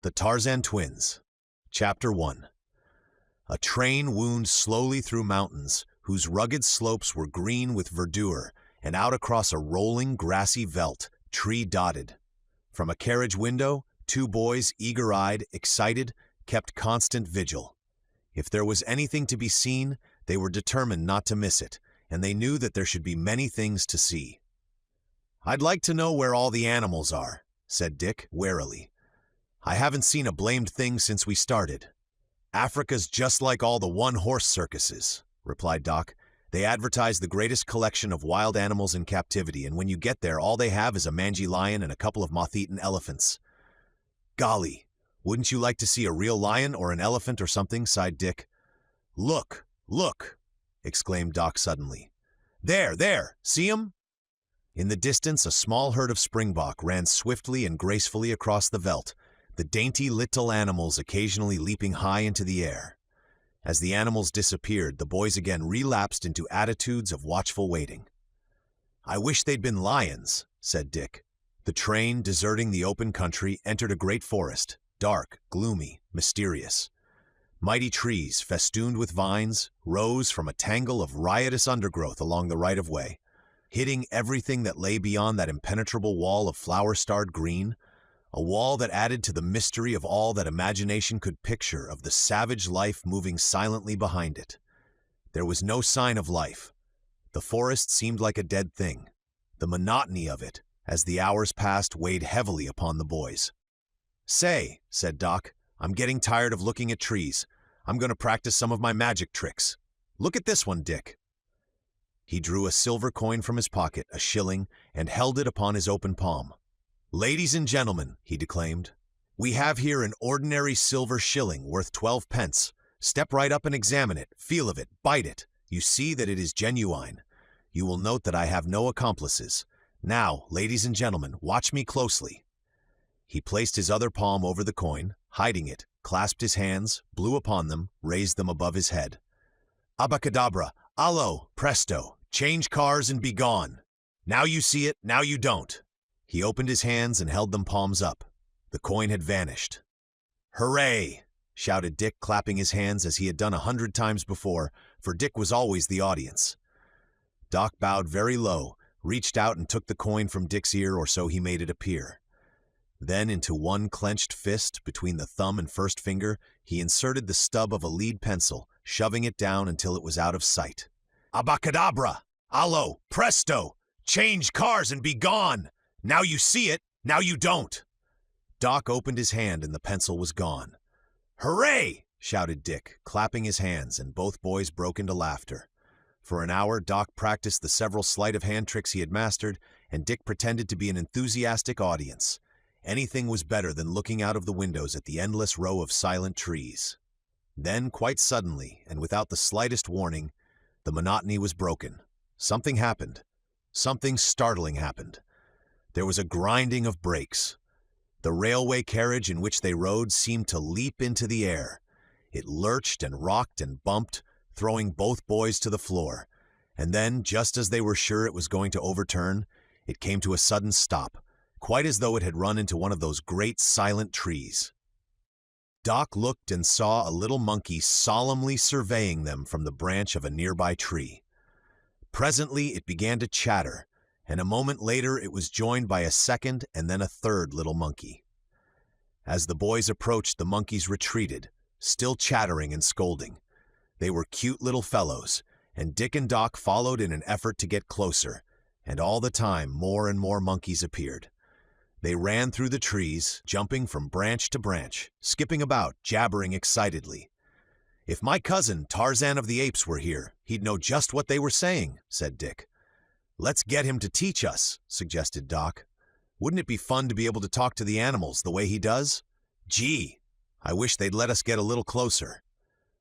The Tarzan Twins. Chapter 1. A train wound slowly through mountains, whose rugged slopes were green with verdure, and out across a rolling, grassy veldt, tree-dotted. From a carriage window, two boys, eager-eyed, excited, kept constant vigil. If there was anything to be seen, they were determined not to miss it, and they knew that there should be many things to see. "I'd like to know where all the animals are," said Dick, warily. "I haven't seen a blamed thing since we started." "Africa's just like all the one-horse circuses," replied Doc. "They advertise the greatest collection of wild animals in captivity, and when you get there, all they have is a mangy lion and a couple of moth-eaten elephants." "Golly, wouldn't you like to see a real lion or an elephant or something?" sighed Dick. "Look, look!" exclaimed Doc suddenly. There, see 'em?" In the distance, a small herd of springbok ran swiftly and gracefully across the veldt, the dainty little animals occasionally leaping high into the air. As the animals disappeared, the boys again relapsed into attitudes of watchful waiting. "I wish they'd been lions," said Dick. The train, deserting the open country, entered a great forest, dark, gloomy, mysterious. Mighty trees, festooned with vines, rose from a tangle of riotous undergrowth along the right-of-way, hitting everything that lay beyond that impenetrable wall of flower-starred green, a wall that added to the mystery of all that imagination could picture of the savage life moving silently behind it. There was no sign of life. The forest seemed like a dead thing. The monotony of it, as the hours passed, weighed heavily upon the boys. "Say," said Doc, "I'm getting tired of looking at trees. I'm going to practice some of my magic tricks. Look at this one, Dick." He drew a silver coin from his pocket, a shilling, and held it upon his open palm. "Ladies and gentlemen," he declaimed, "we have here an ordinary silver shilling worth 12 pence. Step right up and examine it, feel of it, bite it. You see that it is genuine. You will note that I have no accomplices. Now, ladies and gentlemen, watch me closely." He placed his other palm over the coin, hiding it, clasped his hands, blew upon them, raised them above his head. "Abacadabra, allo, presto, change cars and be gone. Now you see it, now you don't." He opened his hands and held them palms up. The coin had vanished. "Hooray!" shouted Dick, clapping his hands as he had done 100 times before, for Dick was always the audience. Doc bowed very low, reached out and took the coin from Dick's ear, or so he made it appear. Then into one clenched fist, between the thumb and first finger, he inserted the stub of a lead pencil, shoving it down until it was out of sight. "Abacadabra! Allo! Presto! Change cars and be gone! Now you see it, now you don't!" Doc opened his hand and the pencil was gone. "Hooray!" shouted Dick, clapping his hands, and both boys broke into laughter. For an hour, Doc practiced the several sleight-of-hand tricks he had mastered, and Dick pretended to be an enthusiastic audience. Anything was better than looking out of the windows at the endless row of silent trees. Then, quite suddenly, and without the slightest warning, the monotony was broken. Something happened. Something startling happened. There was a grinding of brakes. The railway carriage in which they rode seemed to leap into the air. It lurched and rocked and bumped, throwing both boys to the floor. And then, just as they were sure it was going to overturn, it came to a sudden stop, quite as though it had run into one of those great silent trees. Doc looked and saw a little monkey solemnly surveying them from the branch of a nearby tree. Presently it began to chatter, and a moment later it was joined by a second and then a third little monkey. As the boys approached, the monkeys retreated, still chattering and scolding. They were cute little fellows, and Dick and Doc followed in an effort to get closer, and all the time more and more monkeys appeared. They ran through the trees, jumping from branch to branch, skipping about, jabbering excitedly. "If my cousin, Tarzan of the Apes, were here, he'd know just what they were saying," said Dick. "Let's get him to teach us," suggested Doc. "Wouldn't it be fun to be able to talk to the animals the way he does? Gee, I wish they'd let us get a little closer."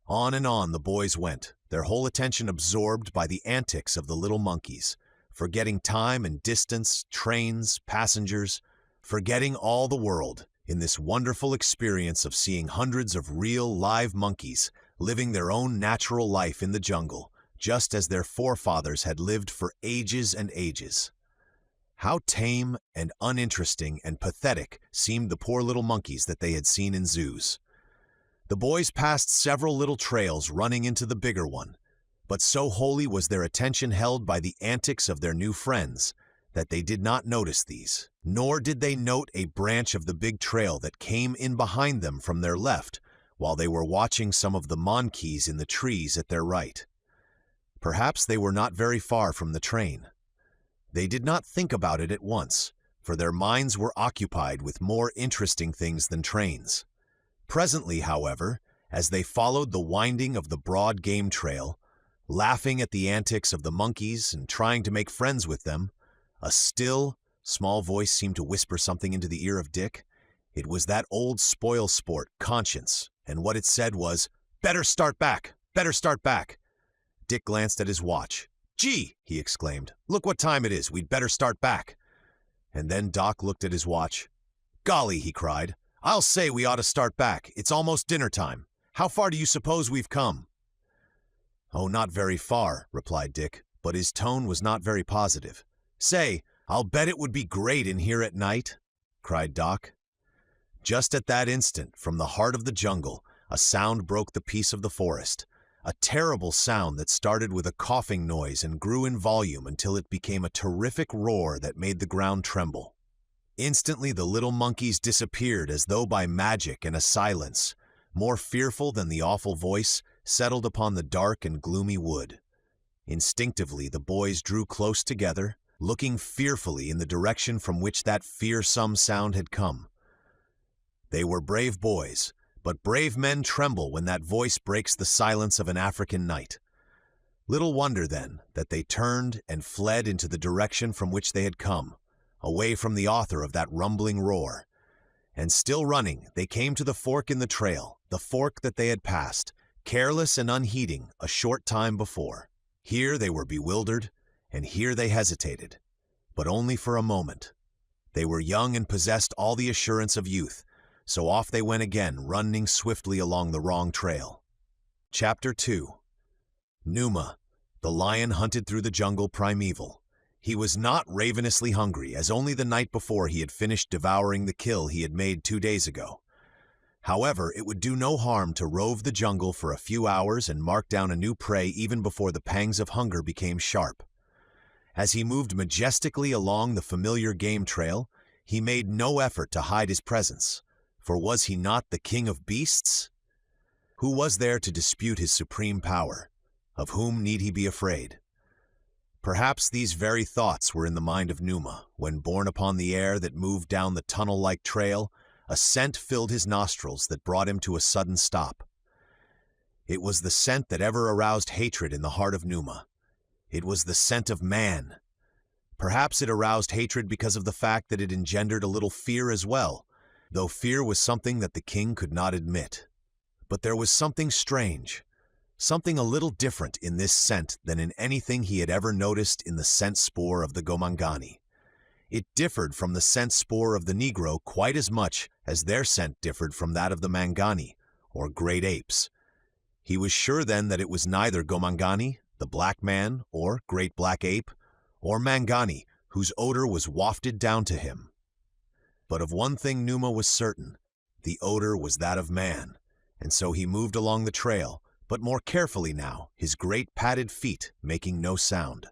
On and on the boys went, their whole attention absorbed by the antics of the little monkeys, forgetting time and distance, trains, passengers, forgetting all the world in this wonderful experience of seeing hundreds of real, live monkeys living their own natural life in the jungle, just as their forefathers had lived for ages and ages. How tame and uninteresting and pathetic seemed the poor little monkeys that they had seen in zoos. The boys passed several little trails running into the bigger one, but so wholly was their attention held by the antics of their new friends that they did not notice these, nor did they note a branch of the big trail that came in behind them from their left while they were watching some of the monkeys in the trees at their right. Perhaps they were not very far from the train. They did not think about it at once, for their minds were occupied with more interesting things than trains. Presently, however, as they followed the winding of the broad game trail, laughing at the antics of the monkeys and trying to make friends with them, a still, small voice seemed to whisper something into the ear of Dick. It was that old spoil sport, Conscience, and what it said was, "Better start back! Better start back!" Dick glanced at his watch. "Gee!" he exclaimed. "Look what time it is. We'd better start back." And then Doc looked at his watch. "Golly," he cried. "I'll say we ought to start back. It's almost dinner time. How far do you suppose we've come?" "Oh, not very far," replied Dick, but his tone was not very positive. "Say, I'll bet it would be great in here at night," cried Doc. Just at that instant, from the heart of the jungle, a sound broke the peace of the forest. A terrible sound that started with a coughing noise and grew in volume until it became a terrific roar that made the ground tremble. Instantly the little monkeys disappeared as though by magic, and a silence, more fearful than the awful voice, settled upon the dark and gloomy wood. Instinctively the boys drew close together, looking fearfully in the direction from which that fearsome sound had come. They were brave boys, but brave men tremble when that voice breaks the silence of an African night. Little wonder, then, that they turned and fled into the direction from which they had come, away from the author of that rumbling roar. And still running, they came to the fork in the trail, the fork that they had passed, careless and unheeding, a short time before. Here they were bewildered, and here they hesitated, but only for a moment. They were young and possessed all the assurance of youth, so off they went again, running swiftly along the wrong trail. Chapter 2. Numa, the lion hunted through the jungle primeval. He was not ravenously hungry, as only the night before he had finished devouring the kill he had made 2 days ago. However, it would do no harm to rove the jungle for a few hours and mark down a new prey even before the pangs of hunger became sharp. As he moved majestically along the familiar game trail, he made no effort to hide his presence. For was he not the king of beasts? Who was there to dispute his supreme power? Of whom need he be afraid? Perhaps these very thoughts were in the mind of Numa, when borne upon the air that moved down the tunnel-like trail, a scent filled his nostrils that brought him to a sudden stop. It was the scent that ever aroused hatred in the heart of Numa. It was the scent of man. Perhaps it aroused hatred because of the fact that it engendered a little fear as well, though fear was something that the king could not admit. But there was something strange, something a little different in this scent than in anything he had ever noticed in the scent spoor of the Gomangani. It differed from the scent spoor of the Negro quite as much as their scent differed from that of the Mangani, or great apes. He was sure then that it was neither Gomangani, the black man, or great black ape, or Mangani, whose odor was wafted down to him. But of one thing Numa was certain: the odor was that of man, and so he moved along the trail, but more carefully now, his great padded feet making no sound.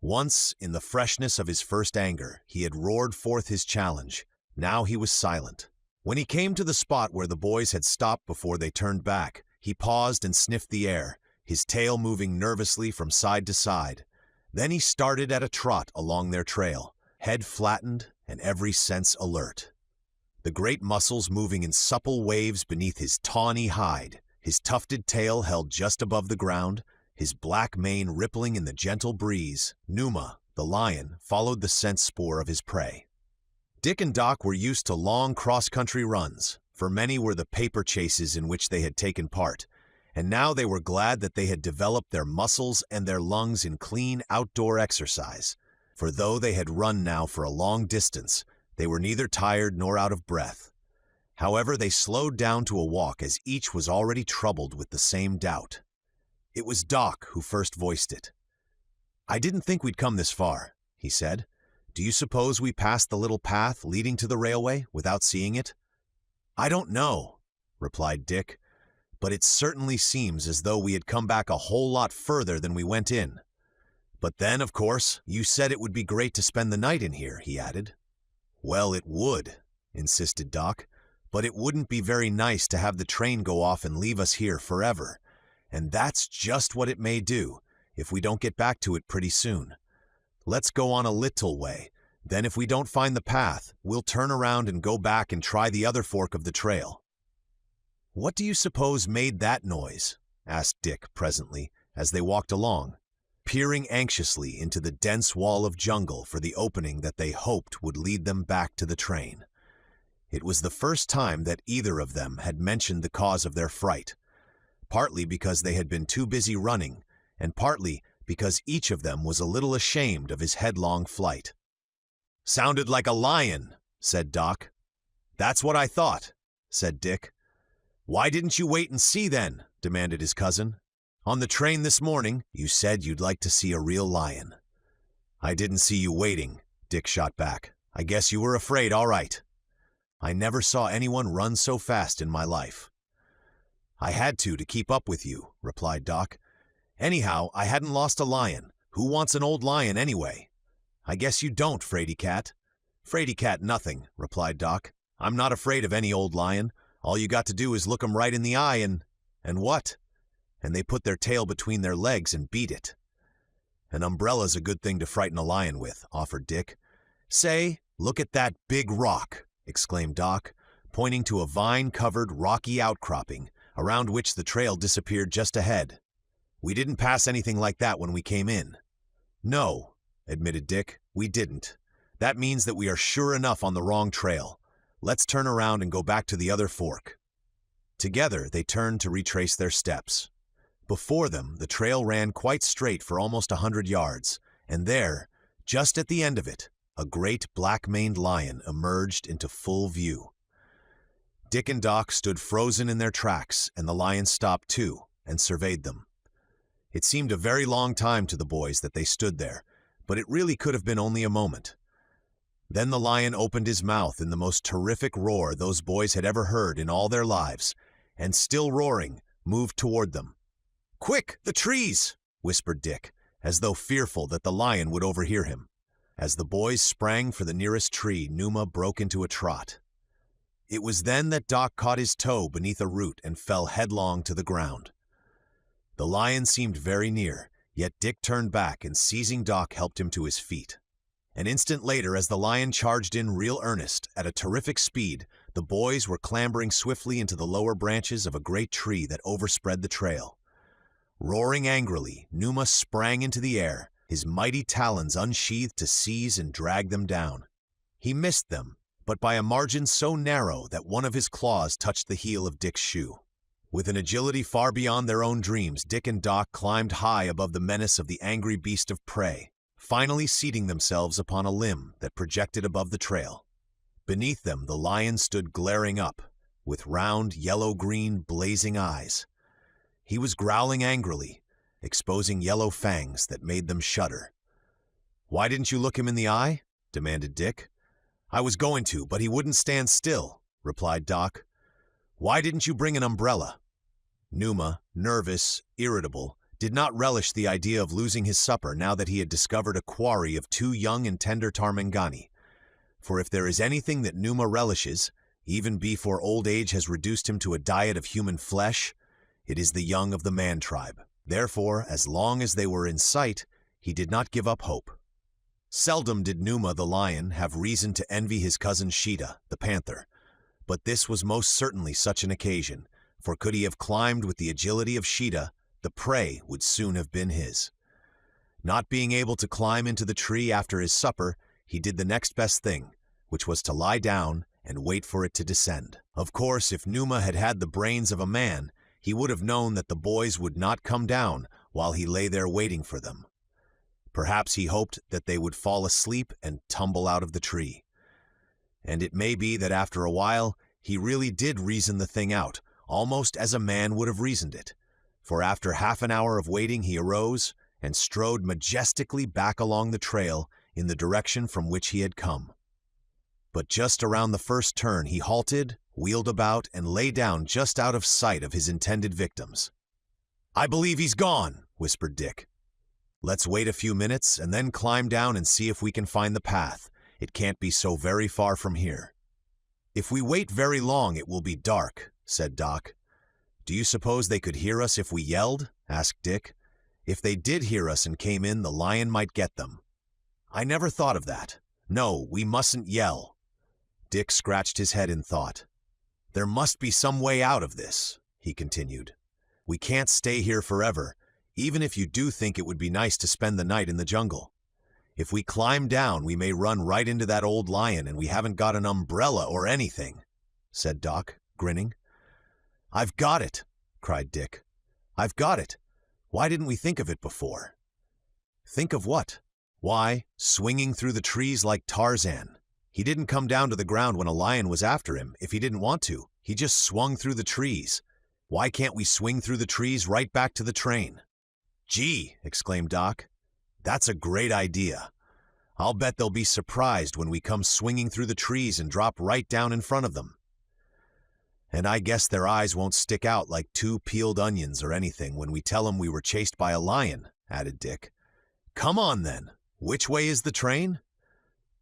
Once, in the freshness of his first anger, he had roared forth his challenge. Now he was silent. When he came to the spot where the boys had stopped before they turned back, he paused and sniffed the air, his tail moving nervously from side to side. Then he started at a trot along their trail, head flattened and every sense alert. The great muscles moving in supple waves beneath his tawny hide, his tufted tail held just above the ground, his black mane rippling in the gentle breeze, Numa, the lion, followed the scent spoor of his prey. Dick and Doc were used to long cross-country runs, for many were the paper chases in which they had taken part, and now they were glad that they had developed their muscles and their lungs in clean outdoor exercise, for though they had run now for a long distance, they were neither tired nor out of breath. However, they slowed down to a walk as each was already troubled with the same doubt. It was Doc who first voiced it. "I didn't think we'd come this far," he said. Do you suppose we passed the little path leading to the railway without seeing it?" "I don't know," replied Dick, "but it certainly seems as though we had come back a whole lot further than we went in. But then, of course, you said it would be great to spend the night in here," he added. "Well, it would," insisted Doc, "but it wouldn't be very nice to have the train go off and leave us here forever. And that's just what it may do, if we don't get back to it pretty soon. Let's go on a little way. Then if we don't find the path, we'll turn around and go back and try the other fork of the trail." "What do you suppose made that noise?" asked Dick presently, as they walked along, peering anxiously into the dense wall of jungle for the opening that they hoped would lead them back to the train. It was the first time that either of them had mentioned the cause of their fright, partly because they had been too busy running, and partly because each of them was a little ashamed of his headlong flight. "Sounded like a lion," said Doc. "That's what I thought," said Dick. "Why didn't you wait and see then?" demanded his cousin. "On the train this morning, you said you'd like to see a real lion." "I didn't see you waiting," Dick shot back. "I guess you were afraid, all right." "I never saw anyone run so fast in my life." "I had to keep up with you," replied Doc. "Anyhow, I hadn't lost a lion. Who wants an old lion anyway?" "I guess you don't, Fraidy Cat." "Fraidy Cat nothing," replied Doc. "I'm not afraid of any old lion. All you got to do is look 'em right in the eye and what? And they put their tail between their legs and beat it." "An umbrella's a good thing to frighten a lion with," offered Dick. "Say, look at that big rock," exclaimed Doc, pointing to a vine-covered rocky outcropping, around which the trail disappeared just ahead. "We didn't pass anything like that when we came in." "No," admitted Dick, "we didn't. That means that we are sure enough on the wrong trail. Let's turn around and go back to the other fork." Together they turned to retrace their steps. Before them, the trail ran quite straight for almost 100 yards, and there, just at the end of it, a great black-maned lion emerged into full view. Dick and Doc stood frozen in their tracks, and the lion stopped too, and surveyed them. It seemed a very long time to the boys that they stood there, but it really could have been only a moment. Then the lion opened his mouth in the most terrific roar those boys had ever heard in all their lives, and still roaring, moved toward them. "Quick, the trees!" whispered Dick, as though fearful that the lion would overhear him. As the boys sprang for the nearest tree, Numa broke into a trot. It was then that Doc caught his toe beneath a root and fell headlong to the ground. The lion seemed very near, yet Dick turned back and, seizing Doc, helped him to his feet. An instant later, as the lion charged in real earnest, at a terrific speed, the boys were clambering swiftly into the lower branches of a great tree that overspread the trail. Roaring angrily, Numa sprang into the air, his mighty talons unsheathed to seize and drag them down. He missed them, but by a margin so narrow that one of his claws touched the heel of Dick's shoe. With an agility far beyond their own dreams, Dick and Doc climbed high above the menace of the angry beast of prey, finally seating themselves upon a limb that projected above the trail. Beneath them, the lion stood glaring up, with round, yellow-green, blazing eyes. He was growling angrily, exposing yellow fangs that made them shudder. "Why didn't you look him in the eye?" demanded Dick. "I was going to, but he wouldn't stand still," replied Doc. "Why didn't you bring an umbrella?" Numa, nervous, irritable, did not relish the idea of losing his supper now that he had discovered a quarry of 2 young and tender Tarmangani. For if there is anything that Numa relishes, even before old age has reduced him to a diet of human flesh, it is the young of the man tribe. Therefore, as long as they were in sight, he did not give up hope. Seldom did Numa the lion have reason to envy his cousin Sheeta, the panther, but this was most certainly such an occasion, for could he have climbed with the agility of Sheeta, the prey would soon have been his. Not being able to climb into the tree after his supper, he did the next best thing, which was to lie down and wait for it to descend. Of course, if Numa had had the brains of a man, he would have known that the boys would not come down while he lay there waiting for them. Perhaps he hoped that they would fall asleep and tumble out of the tree. And it may be that after a while, he really did reason the thing out, almost as a man would have reasoned it. For after half an hour of waiting, he arose and strode majestically back along the trail in the direction from which he had come. But just around the first turn, he halted, wheeled about, and lay down just out of sight of his intended victims. "I believe he's gone," whispered Dick. "Let's wait a few minutes and then climb down and see if we can find the path. It can't be so very far from here." "If we wait very long, it will be dark," said Doc. "Do you suppose they could hear us if we yelled?" asked Dick. "If they did hear us and came in, the lion might get them." "I never thought of that. No, we mustn't yell." Dick scratched his head in thought. "There must be some way out of this," he continued. "We can't stay here forever, even if you do think it would be nice to spend the night in the jungle. If we climb down, we may run right into that old lion, and we haven't got an umbrella or anything," said Doc, grinning. "I've got it!" cried Dick. "I've got it! Why didn't we think of it before?" "Think of what?" "Why, swinging through the trees like Tarzan. He didn't come down to the ground when a lion was after him if he didn't want to. He just swung through the trees. Why can't we swing through the trees right back to the train?" "Gee!" exclaimed Doc. "That's a great idea. I'll bet they'll be surprised when we come swinging through the trees and drop right down in front of them." "And I guess their eyes won't stick out like two peeled onions or anything when we tell them we were chased by a lion," added Dick. "Come on, then. Which way is the train?"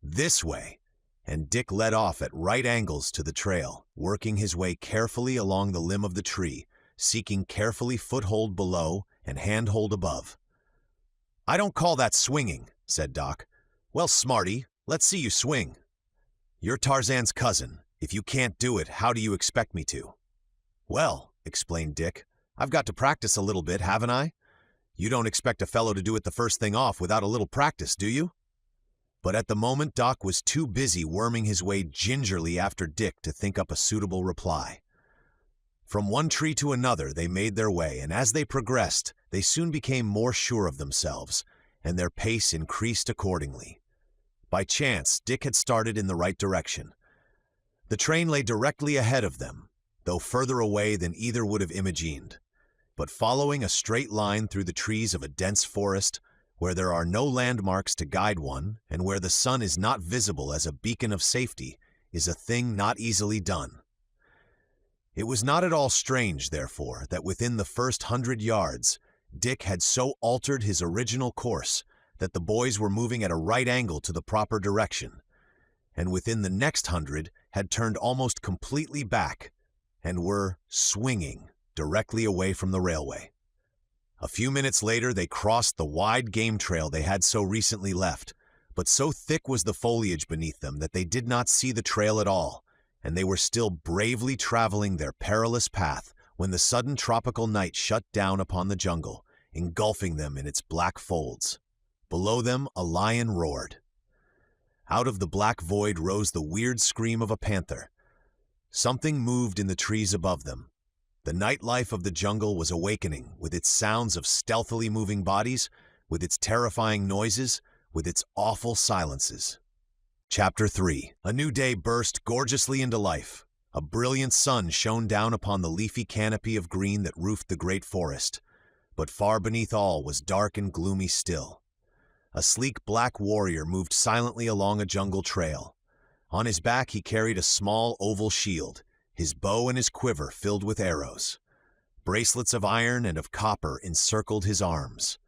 "This way." And Dick led off at right angles to the trail, working his way carefully along the limb of the tree, seeking carefully foothold below and handhold above. "I don't call that swinging," said Doc. "Well, smarty, let's see you swing." "You're Tarzan's cousin. If you can't do it, how do you expect me to?" "Well," explained Dick, "I've got to practice a little bit, haven't I? You don't expect a fellow to do it the first thing off without a little practice, do you?" But at the moment, Doc was too busy worming his way gingerly after Dick to think up a suitable reply. From one tree to another they made their way, and as they progressed, they soon became more sure of themselves, and their pace increased accordingly. By chance, Dick had started in the right direction. The train lay directly ahead of them, though further away than either would have imagined. But following a straight line through the trees of a dense forest, where there are no landmarks to guide one, and where the sun is not visible as a beacon of safety, is a thing not easily done. It was not at all strange, therefore, that within the first 100 yards, Dick had so altered his original course that the boys were moving at a right angle to the proper direction, and within the next 100 had turned almost completely back and were swinging directly away from the railway. A few minutes later, they crossed the wide game trail they had so recently left, but so thick was the foliage beneath them that they did not see the trail at all, and they were still bravely traveling their perilous path when the sudden tropical night shut down upon the jungle, engulfing them in its black folds. Below them, a lion roared. Out of the black void rose the weird scream of a panther. Something moved in the trees above them. The nightlife of the jungle was awakening with its sounds of stealthily moving bodies, with its terrifying noises, with its awful silences. Chapter 3. A new day burst gorgeously into life. A brilliant sun shone down upon the leafy canopy of green that roofed the great forest, but far beneath all was dark and gloomy still. A sleek black warrior moved silently along a jungle trail. On his back he carried a small oval shield, his bow and his quiver filled with arrows. Bracelets of iron and of copper encircled his arms.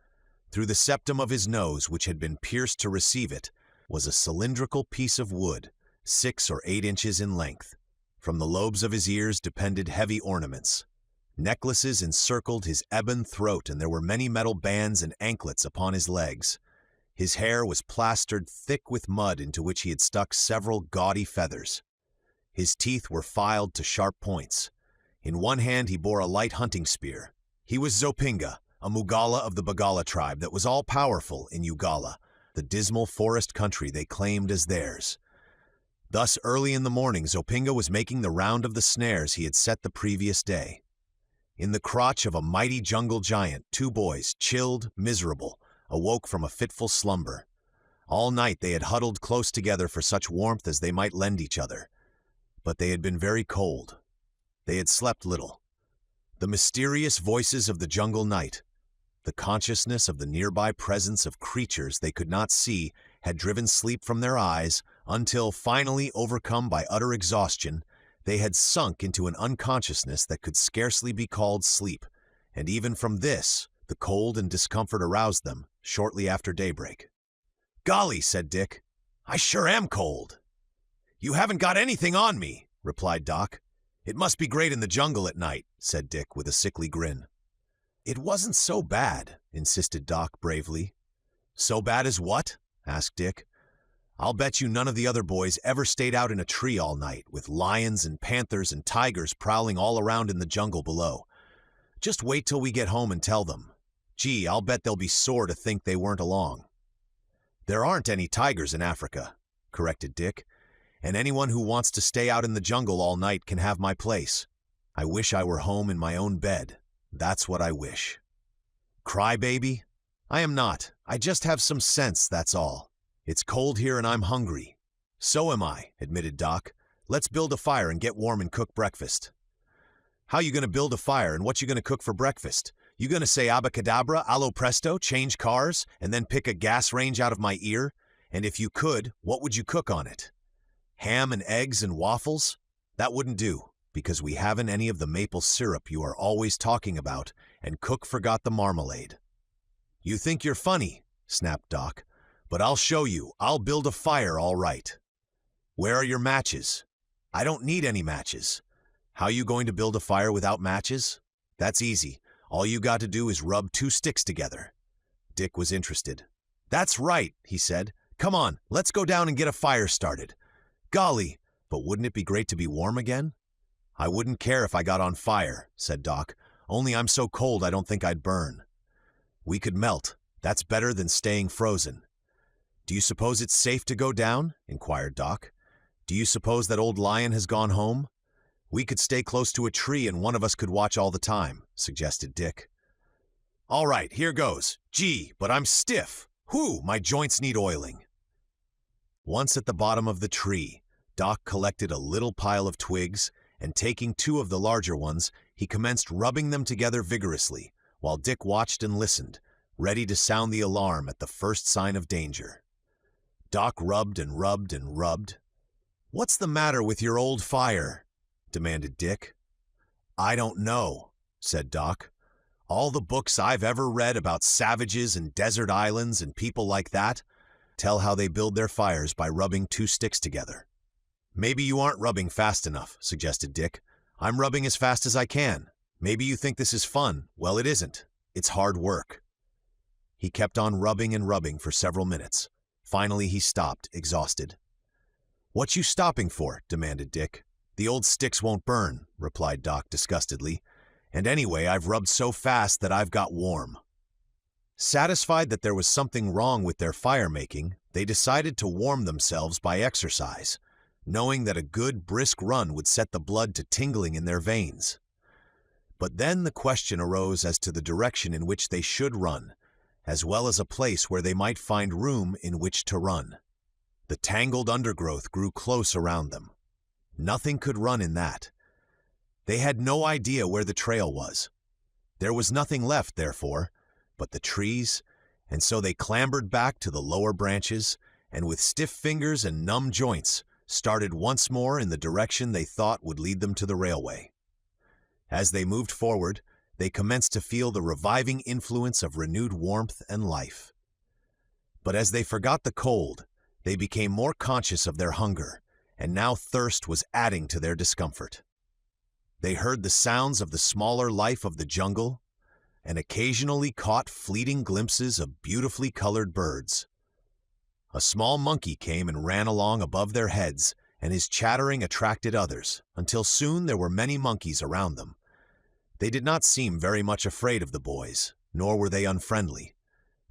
Through the septum of his nose, which had been pierced to receive it, was a cylindrical piece of wood, 6 or 8 inches in length. From the lobes of his ears depended heavy ornaments. Necklaces encircled his ebon throat, and there were many metal bands and anklets upon his legs. His hair was plastered thick with mud into which he had stuck several gaudy feathers. His teeth were filed to sharp points. In one hand he bore a light hunting spear. He was Zopinga, a Mugala of the Bagala tribe that was all-powerful in Ugala, the dismal forest country they claimed as theirs. Thus early in the morning Zopinga was making the round of the snares he had set the previous day. In the crotch of a mighty jungle giant, 2 boys, chilled, miserable, awoke from a fitful slumber. All night they had huddled close together for such warmth as they might lend each other. But they had been very cold. They had slept little. The mysterious voices of the jungle night, the consciousness of the nearby presence of creatures they could not see, had driven sleep from their eyes until, finally overcome by utter exhaustion, they had sunk into an unconsciousness that could scarcely be called sleep, and even from this, the cold and discomfort aroused them shortly after daybreak. "Golly," said Dick, "I sure am cold." "You haven't got anything on me," replied Doc. "It must be great in the jungle at night," said Dick with a sickly grin. "It wasn't so bad," insisted Doc bravely. "So bad as what?" asked Dick. "I'll bet you none of the other boys ever stayed out in a tree all night with lions and panthers and tigers prowling all around in the jungle below. Just wait till we get home and tell them. Gee, I'll bet they'll be sore to think they weren't along." "There aren't any tigers in Africa," corrected Dick, "and anyone who wants to stay out in the jungle all night can have my place. I wish I were home in my own bed. That's what I wish." "Cry baby? I am not. I just have some sense, that's all. It's cold here and I'm hungry." "So am I," admitted Doc. "Let's build a fire and get warm and cook breakfast." "How you gonna build a fire and what you gonna cook for breakfast? You gonna say abacadabra, allo presto, change cars, and then pick a gas range out of my ear? And if you could, what would you cook on it? Ham and eggs and waffles? That wouldn't do, because we haven't any of the maple syrup you are always talking about, and Cook forgot the marmalade." "You think you're funny," snapped Doc, "but I'll show you. I'll build a fire all right." "Where are your matches?" "I don't need any matches." "How you going to build a fire without matches?" "That's easy. All you got to do is rub 2 sticks together." Dick was interested. "That's right," he said. "Come on, let's go down and get a fire started." "Golly, but wouldn't it be great to be warm again?" "I wouldn't care if I got on fire," said Doc. "Only I'm so cold I don't think I'd burn." "We could melt. That's better than staying frozen." "Do you suppose it's safe to go down?" inquired Doc. "Do you suppose that old lion has gone home?" "We could stay close to a tree and one of us could watch all the time," suggested Dick. "All right, here goes. Gee, but I'm stiff. Whew, my joints need oiling." Once at the bottom of the tree, Doc collected a little pile of twigs, and taking 2 of the larger ones, he commenced rubbing them together vigorously, while Dick watched and listened, ready to sound the alarm at the first sign of danger. Doc rubbed and rubbed and rubbed. "What's the matter with your old fire?" demanded Dick. "I don't know," said Doc. "All the books I've ever read about savages and desert islands and people like that tell how they build their fires by rubbing 2 sticks together." "Maybe you aren't rubbing fast enough," suggested Dick. "I'm rubbing as fast as I can. Maybe you think this is fun. Well, it isn't. It's hard work." He kept on rubbing and rubbing for several minutes. Finally, he stopped, exhausted. "What you stopping for?" demanded Dick. "The old sticks won't burn," replied Doc disgustedly. "And anyway, I've rubbed so fast that I've got warm." Satisfied that there was something wrong with their fire-making, they decided to warm themselves by exercise, knowing that a good brisk run would set the blood to tingling in their veins. But then the question arose as to the direction in which they should run, as well as a place where they might find room in which to run. The tangled undergrowth grew close around them. Nothing could run in that. They had no idea where the trail was. There was nothing left, therefore, but the trees, and so they clambered back to the lower branches, and with stiff fingers and numb joints, started once more in the direction they thought would lead them to the railway. As they moved forward, they commenced to feel the reviving influence of renewed warmth and life. But as they forgot the cold, they became more conscious of their hunger, and now thirst was adding to their discomfort. They heard the sounds of the smaller life of the jungle, and occasionally caught fleeting glimpses of beautifully colored birds. A small monkey came and ran along above their heads, and his chattering attracted others, until soon there were many monkeys around them. They did not seem very much afraid of the boys, nor were they unfriendly.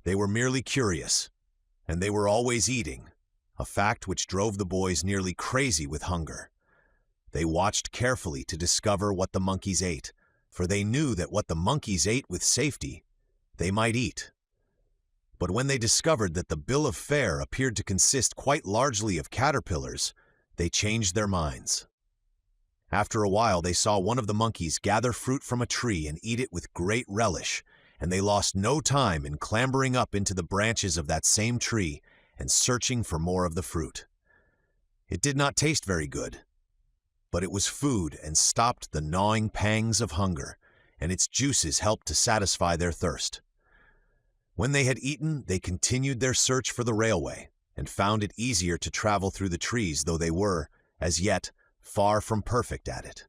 They were merely curious, and they were always eating, a fact which drove the boys nearly crazy with hunger. They watched carefully to discover what the monkeys ate, for they knew that what the monkeys ate with safety, they might eat. But when they discovered that the bill of fare appeared to consist quite largely of caterpillars, they changed their minds. After a while, they saw one of the monkeys gather fruit from a tree and eat it with great relish, and they lost no time in clambering up into the branches of that same tree and searching for more of the fruit. It did not taste very good, but it was food and stopped the gnawing pangs of hunger, and its juices helped to satisfy their thirst. When they had eaten, they continued their search for the railway, and found it easier to travel through the trees, though they were, as yet, far from perfect at it.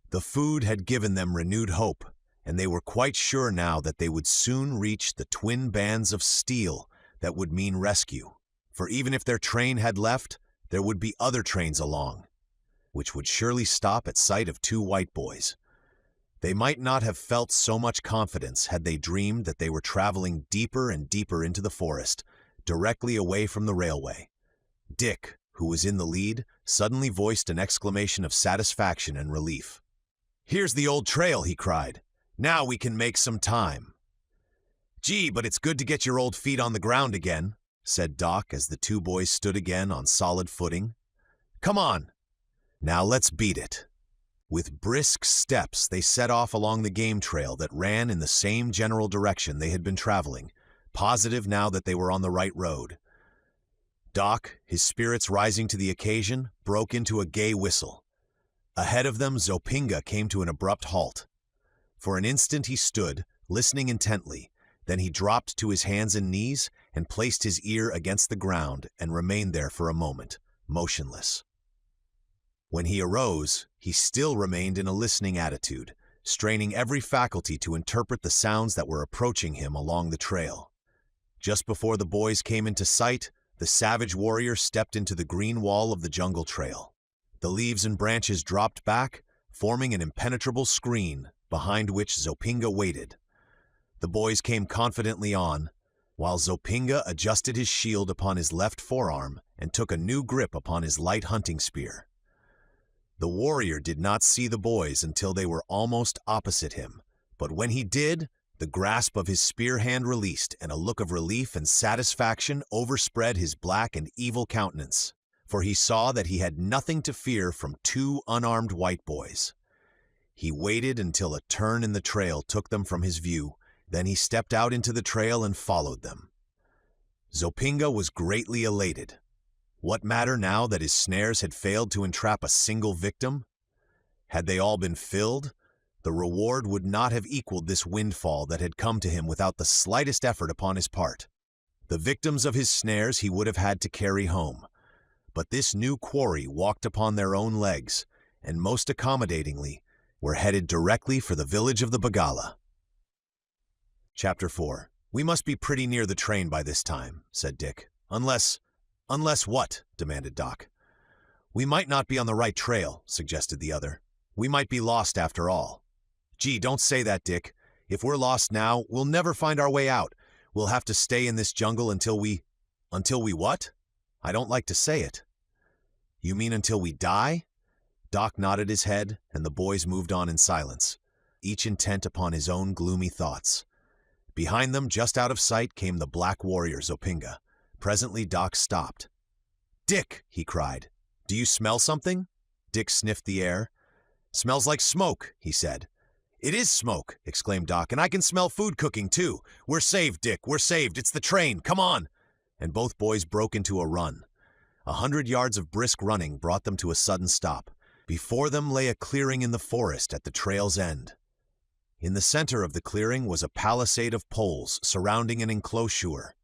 The food had given them renewed hope, and they were quite sure now that they would soon reach the twin bands of steel that would mean rescue. For even if their train had left, there would be other trains along, which would surely stop at sight of two white boys. They might not have felt so much confidence had they dreamed that they were traveling deeper and deeper into the forest, directly away from the railway. Dick, who was in the lead, suddenly voiced an exclamation of satisfaction and relief. "Here's the old trail," he cried. "Now we can make some time." "Gee, but it's good to get your old feet on the ground again," said Doc as the two boys stood again on solid footing. "Come on. Now let's beat it." With brisk steps, they set off along the game trail that ran in the same general direction they had been traveling, positive now that they were on the right road. Doc, his spirits rising to the occasion, broke into a gay whistle. Ahead of them, Zopinga came to an abrupt halt. For an instant he stood, listening intently. Then he dropped to his hands and knees and placed his ear against the ground and remained there for a moment, motionless. When he arose, he still remained in a listening attitude, straining every faculty to interpret the sounds that were approaching him along the trail. Just before the boys came into sight, the savage warrior stepped into the green wall of the jungle trail. The leaves and branches dropped back, forming an impenetrable screen behind which Zopinga waited. The boys came confidently on, while Zopinga adjusted his shield upon his left forearm and took a new grip upon his light hunting spear. The warrior did not see the boys until they were almost opposite him, but when he did, the grasp of his spear hand released, and a look of relief and satisfaction overspread his black and evil countenance, for he saw that he had nothing to fear from two unarmed white boys. He waited until a turn in the trail took them from his view, then he stepped out into the trail and followed them. Zopinga was greatly elated. What matter now that his snares had failed to entrap a single victim? Had they all been filled, the reward would not have equaled this windfall that had come to him without the slightest effort upon his part. The victims of his snares he would have had to carry home, but this new quarry walked upon their own legs, and most accommodatingly were headed directly for the village of the Bagala. Chapter 4. "We must be pretty near the train by this time," said Dick. Unless what?" demanded Doc. "We might not be on the right trail," suggested the other. "We might be lost after all." "Gee, don't say that, Dick. If we're lost now, we'll never find our way out. We'll have to stay in this jungle until we what? I don't like to say it." "You mean until we die?" Doc nodded his head, and the boys moved on in silence, each intent upon his own gloomy thoughts. Behind them, just out of sight, came the black warrior Zopinga. Presently Doc stopped. "Dick," he cried, "do you smell something?" Dick sniffed the air. "Smells like smoke," he said. "It is smoke," exclaimed Doc, "and I can smell food cooking, too. We're saved, Dick, we're saved. It's the train. Come on." And both boys broke into a run. 100 yards of brisk running brought them to a sudden stop. Before them lay a clearing in the forest at the trail's end. In the center of the clearing was a palisade of poles surrounding an enclosure.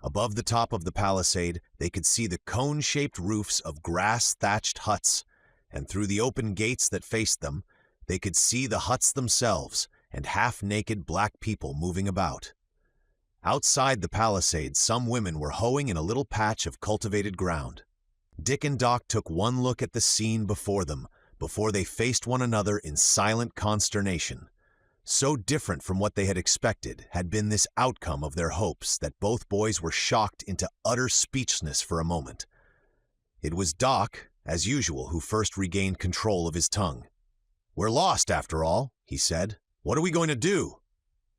Above the top of the palisade, they could see the cone-shaped roofs of grass-thatched huts, and through the open gates that faced them, they could see the huts themselves and half-naked black people moving about. Outside the palisade, some women were hoeing in a little patch of cultivated ground. Dick and Doc took one look at the scene before them, before they faced one another in silent consternation. So different from what they had expected had been this outcome of their hopes that both boys were shocked into utter speechlessness for a moment. It was Doc, as usual, who first regained control of his tongue. "We're lost, after all," he said. "What are we going to do?"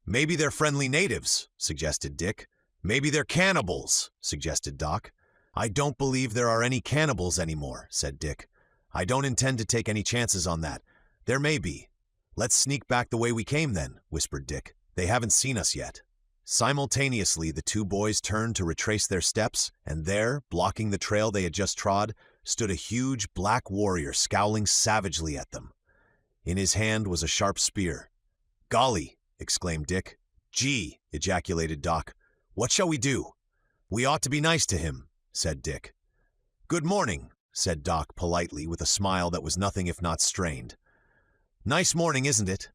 "Maybe they're friendly natives," suggested Dick. "Maybe they're cannibals," suggested Doc. "I don't believe there are any cannibals anymore," said Dick. "I don't intend to take any chances on that. There may be." "Let's sneak back the way we came then," whispered Dick. "They haven't seen us yet." Simultaneously, the two boys turned to retrace their steps, and there, blocking the trail they had just trod, stood a huge black warrior scowling savagely at them. In his hand was a sharp spear. "Golly!" exclaimed Dick. "Gee!" ejaculated Doc. "What shall we do?" "We ought to be nice to him," said Dick. "Good morning," said Doc politely, with a smile that was nothing if not strained. "Nice morning, isn't it?"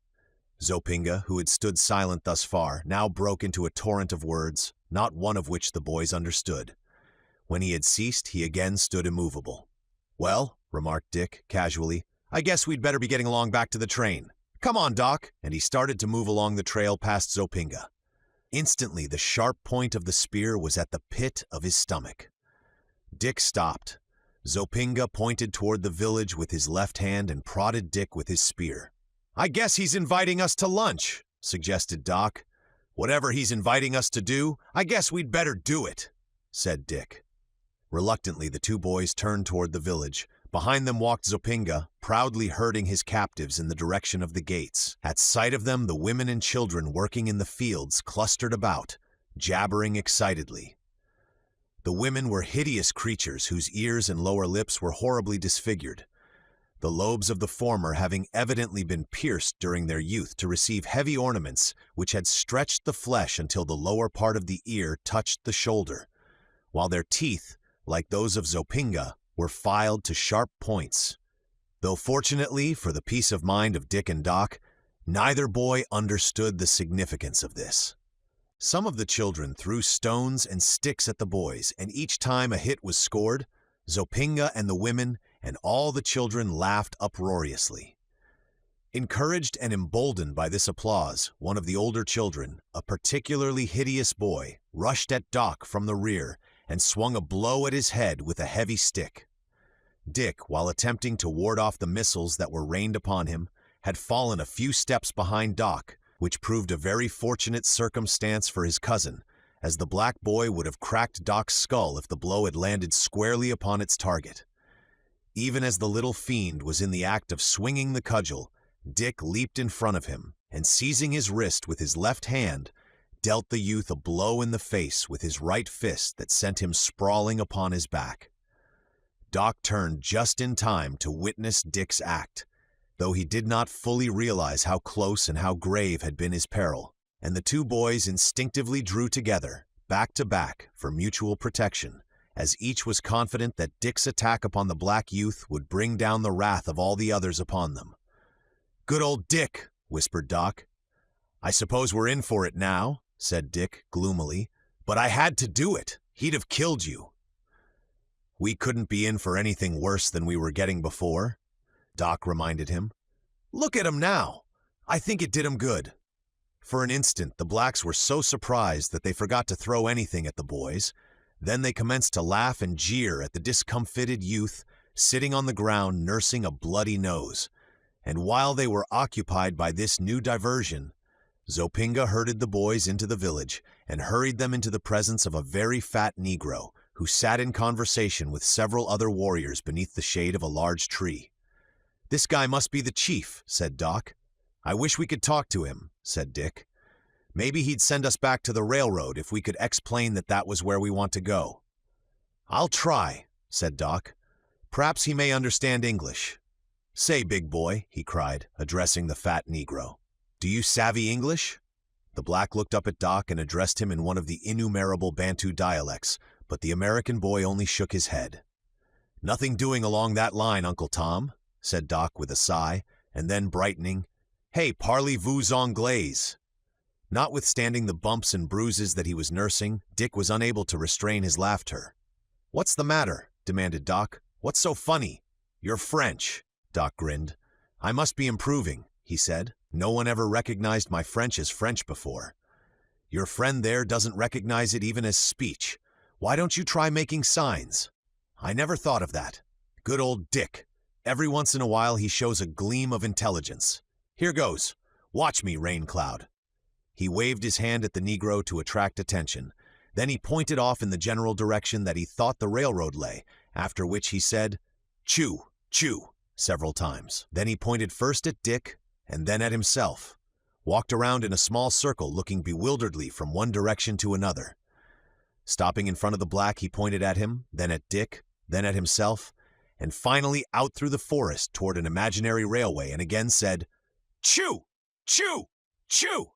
Zopinga, who had stood silent thus far, now broke into a torrent of words, not one of which the boys understood. When he had ceased, he again stood immovable. "Well," remarked Dick, casually, "I guess we'd better be getting along back to the train. Come on, Doc," and he started to move along the trail past Zopinga. Instantly, the sharp point of the spear was at the pit of his stomach. Dick stopped. Zopinga pointed toward the village with his left hand and prodded Dick with his spear. "I guess he's inviting us to lunch," suggested Doc. "Whatever he's inviting us to do, I guess we'd better do it," said Dick. Reluctantly, the two boys turned toward the village. Behind them walked Zopinga, proudly herding his captives in the direction of the gates. At sight of them, the women and children working in the fields clustered about, jabbering excitedly. The women were hideous creatures whose ears and lower lips were horribly disfigured, the lobes of the former having evidently been pierced during their youth to receive heavy ornaments which had stretched the flesh until the lower part of the ear touched the shoulder, while their teeth, like those of Zopinga, were filed to sharp points. Though fortunately for the peace of mind of Dick and Doc, neither boy understood the significance of this. Some of the children threw stones and sticks at the boys, and each time a hit was scored, Zopinga and the women and all the children laughed uproariously. Encouraged and emboldened by this applause, one of the older children, a particularly hideous boy, rushed at Doc from the rear and swung a blow at his head with a heavy stick. Dick, while attempting to ward off the missiles that were rained upon him, had fallen a few steps behind Doc, which proved a very fortunate circumstance for his cousin, as the black boy would have cracked Doc's skull if the blow had landed squarely upon its target. Even as the little fiend was in the act of swinging the cudgel, Dick leaped in front of him, and seizing his wrist with his left hand, dealt the youth a blow in the face with his right fist that sent him sprawling upon his back. Doc turned just in time to witness Dick's act, though he did not fully realize how close and how grave had been his peril, and the two boys instinctively drew together, back to back, for mutual protection, as each was confident that Dick's attack upon the black youth would bring down the wrath of all the others upon them. "Good old Dick," whispered Doc. "I suppose we're in for it now," said Dick gloomily, "but I had to do it. He'd have killed you." "We couldn't be in for anything worse than we were getting before," Doc reminded him. "Look at him now. I think it did him good." For an instant, the blacks were so surprised that they forgot to throw anything at the boys. Then they commenced to laugh and jeer at the discomfited youth sitting on the ground nursing a bloody nose. And while they were occupied by this new diversion, Zopinga herded the boys into the village and hurried them into the presence of a very fat Negro who sat in conversation with several other warriors beneath the shade of a large tree. "This guy must be the chief," said Doc. "I wish we could talk to him," said Dick. "Maybe he'd send us back to the railroad if we could explain that that was where we want to go." "I'll try," said Doc. "Perhaps he may understand English. Say, big boy," he cried, addressing the fat Negro, "do you savvy English?" The black looked up at Doc and addressed him in one of the innumerable Bantu dialects, but the American boy only shook his head. "Nothing doing along that line, Uncle Tom," said Doc with a sigh, and then brightening, "Hey, parlez-vous anglais?" Notwithstanding the bumps and bruises that he was nursing, Dick was unable to restrain his laughter. "What's the matter?" demanded Doc. "What's so funny?" "You're French," Doc grinned. "I must be improving," he said. "No one ever recognized my French as French before. Your friend there doesn't recognize it even as speech. Why don't you try making signs?" "I never thought of that. Good old Dick. Every once in a while he shows a gleam of intelligence. Here goes. Watch me, Rain Cloud." He waved his hand at the Negro to attract attention. Then he pointed off in the general direction that he thought the railroad lay, after which he said, "Chew, chew," several times. Then he pointed first at Dick and then at himself. walked around in a small circle looking bewilderedly from one direction to another. Stopping in front of the black, he pointed at him, then at Dick, then at himself, and finally out through the forest toward an imaginary railway and again said, "Chew! Chew! Chew!"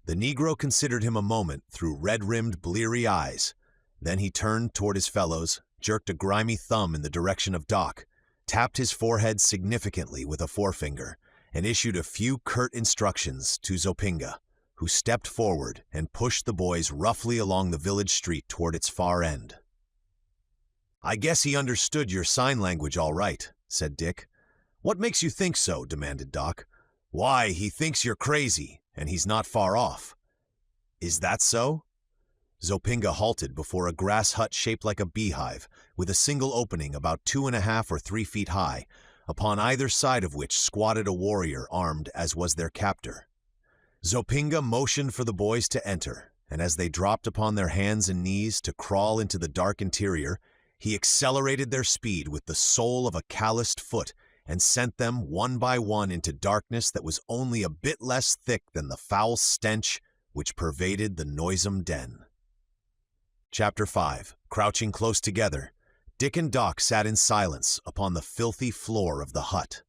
The Negro considered him a moment through red-rimmed, bleary eyes. Then he turned toward his fellows, jerked a grimy thumb in the direction of Doc, tapped his forehead significantly with a forefinger, and issued a few curt instructions to Zopinga, who stepped forward and pushed the boys roughly along the village street toward its far end. "I guess he understood your sign language all right," said Dick. "What makes you think so?" demanded Doc. "Why, he thinks you're crazy, and he's not far off." "Is that so?" Zopinga halted before a grass hut shaped like a beehive, with a single opening about 2.5 or 3 feet high, upon either side of which squatted a warrior armed as was their captor. Zopinga motioned for the boys to enter, and as they dropped upon their hands and knees to crawl into the dark interior, he accelerated their speed with the sole of a calloused foot and sent them one by one into darkness that was only a bit less thick than the foul stench which pervaded the noisome den. Chapter 5. Crouching close together, Dick and Doc sat in silence upon the filthy floor of the hut.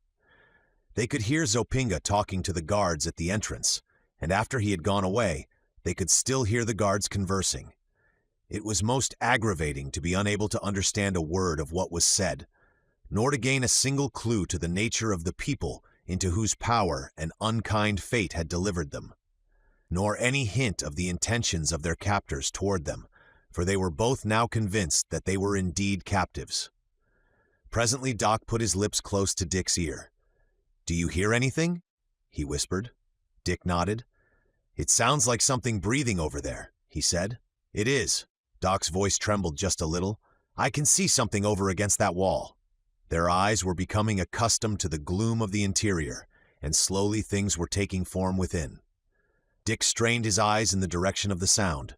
They could hear Zopinga talking to the guards at the entrance, and after he had gone away, they could still hear the guards conversing. It was most aggravating to be unable to understand a word of what was said, nor to gain a single clue to the nature of the people into whose power an unkind fate had delivered them, nor any hint of the intentions of their captors toward them, for they were both now convinced that they were indeed captives. Presently Doc put his lips close to Dick's ear. "Do you hear anything?" he whispered. Dick nodded. "It sounds like something breathing over there," he said. "It is." Doc's voice trembled just a little. "I can see something over against that wall." Their eyes were becoming accustomed to the gloom of the interior, and slowly things were taking form within. Dick strained his eyes in the direction of the sound.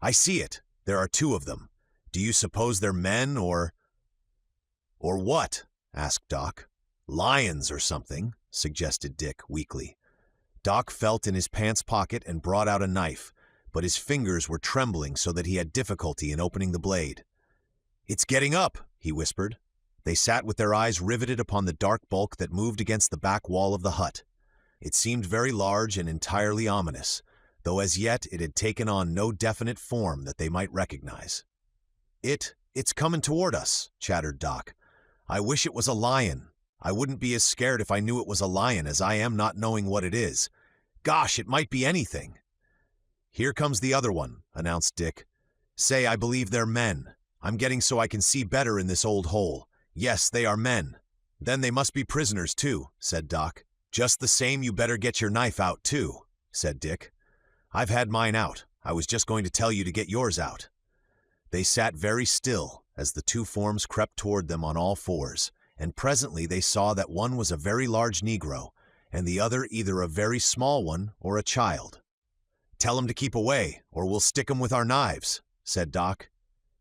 "I see it. There are 2 of them. Do you suppose they're men or what?" asked Doc. "Lions or something," suggested Dick weakly. Doc felt in his pants pocket and brought out a knife, but his fingers were trembling so that he had difficulty in opening the blade. "It's getting up," he whispered. They sat with their eyes riveted upon the dark bulk that moved against the back wall of the hut. It seemed very large and entirely ominous, though as yet it had taken on no definite form that they might recognize. It's coming toward us," chattered Doc. "I wish it was a lion. I wouldn't be as scared if I knew it was a lion as I am not knowing what it is. Gosh, it might be anything." "Here comes the other one," announced Dick. "Say, I believe they're men. I'm getting so I can see better in this old hole. Yes, they are men." "Then they must be prisoners, too," said Doc. "Just the same, you better get your knife out, too," said Dick. "I've had mine out. I was just going to tell you to get yours out." They sat very still as the 2 forms crept toward them on all fours, and presently they saw that one was a very large Negro, and the other either a very small one or a child. "Tell 'em to keep away, or we'll stick 'em with our knives," said Doc.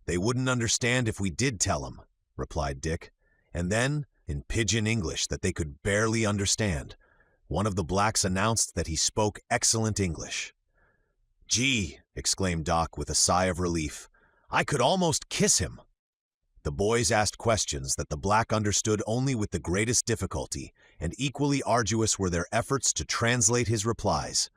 "They wouldn't understand if we did tell 'em," replied Dick, and then, in pidgin English that they could barely understand, one of the blacks announced that he spoke excellent English. "Gee," exclaimed Doc with a sigh of relief, "I could almost kiss him." The boys asked questions that the black understood only with the greatest difficulty, and equally arduous were their efforts to translate his replies.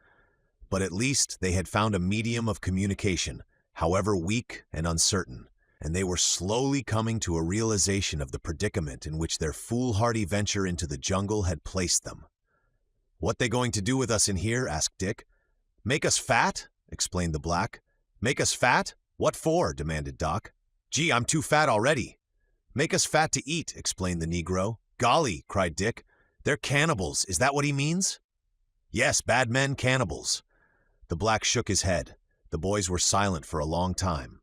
But at least they had found a medium of communication, however weak and uncertain, and they were slowly coming to a realization of the predicament in which their foolhardy venture into the jungle had placed them. "What they going to do with us in here?" asked Dick. "Make us fat?" explained the black. "Make us fat? What for?" demanded Doc. "Gee, I'm too fat already." "Make us fat to eat," explained the Negro. "Golly," cried Dick, "they're cannibals. Is that what he means?" "Yes, bad men, cannibals." The black shook his head. The boys were silent for a long time.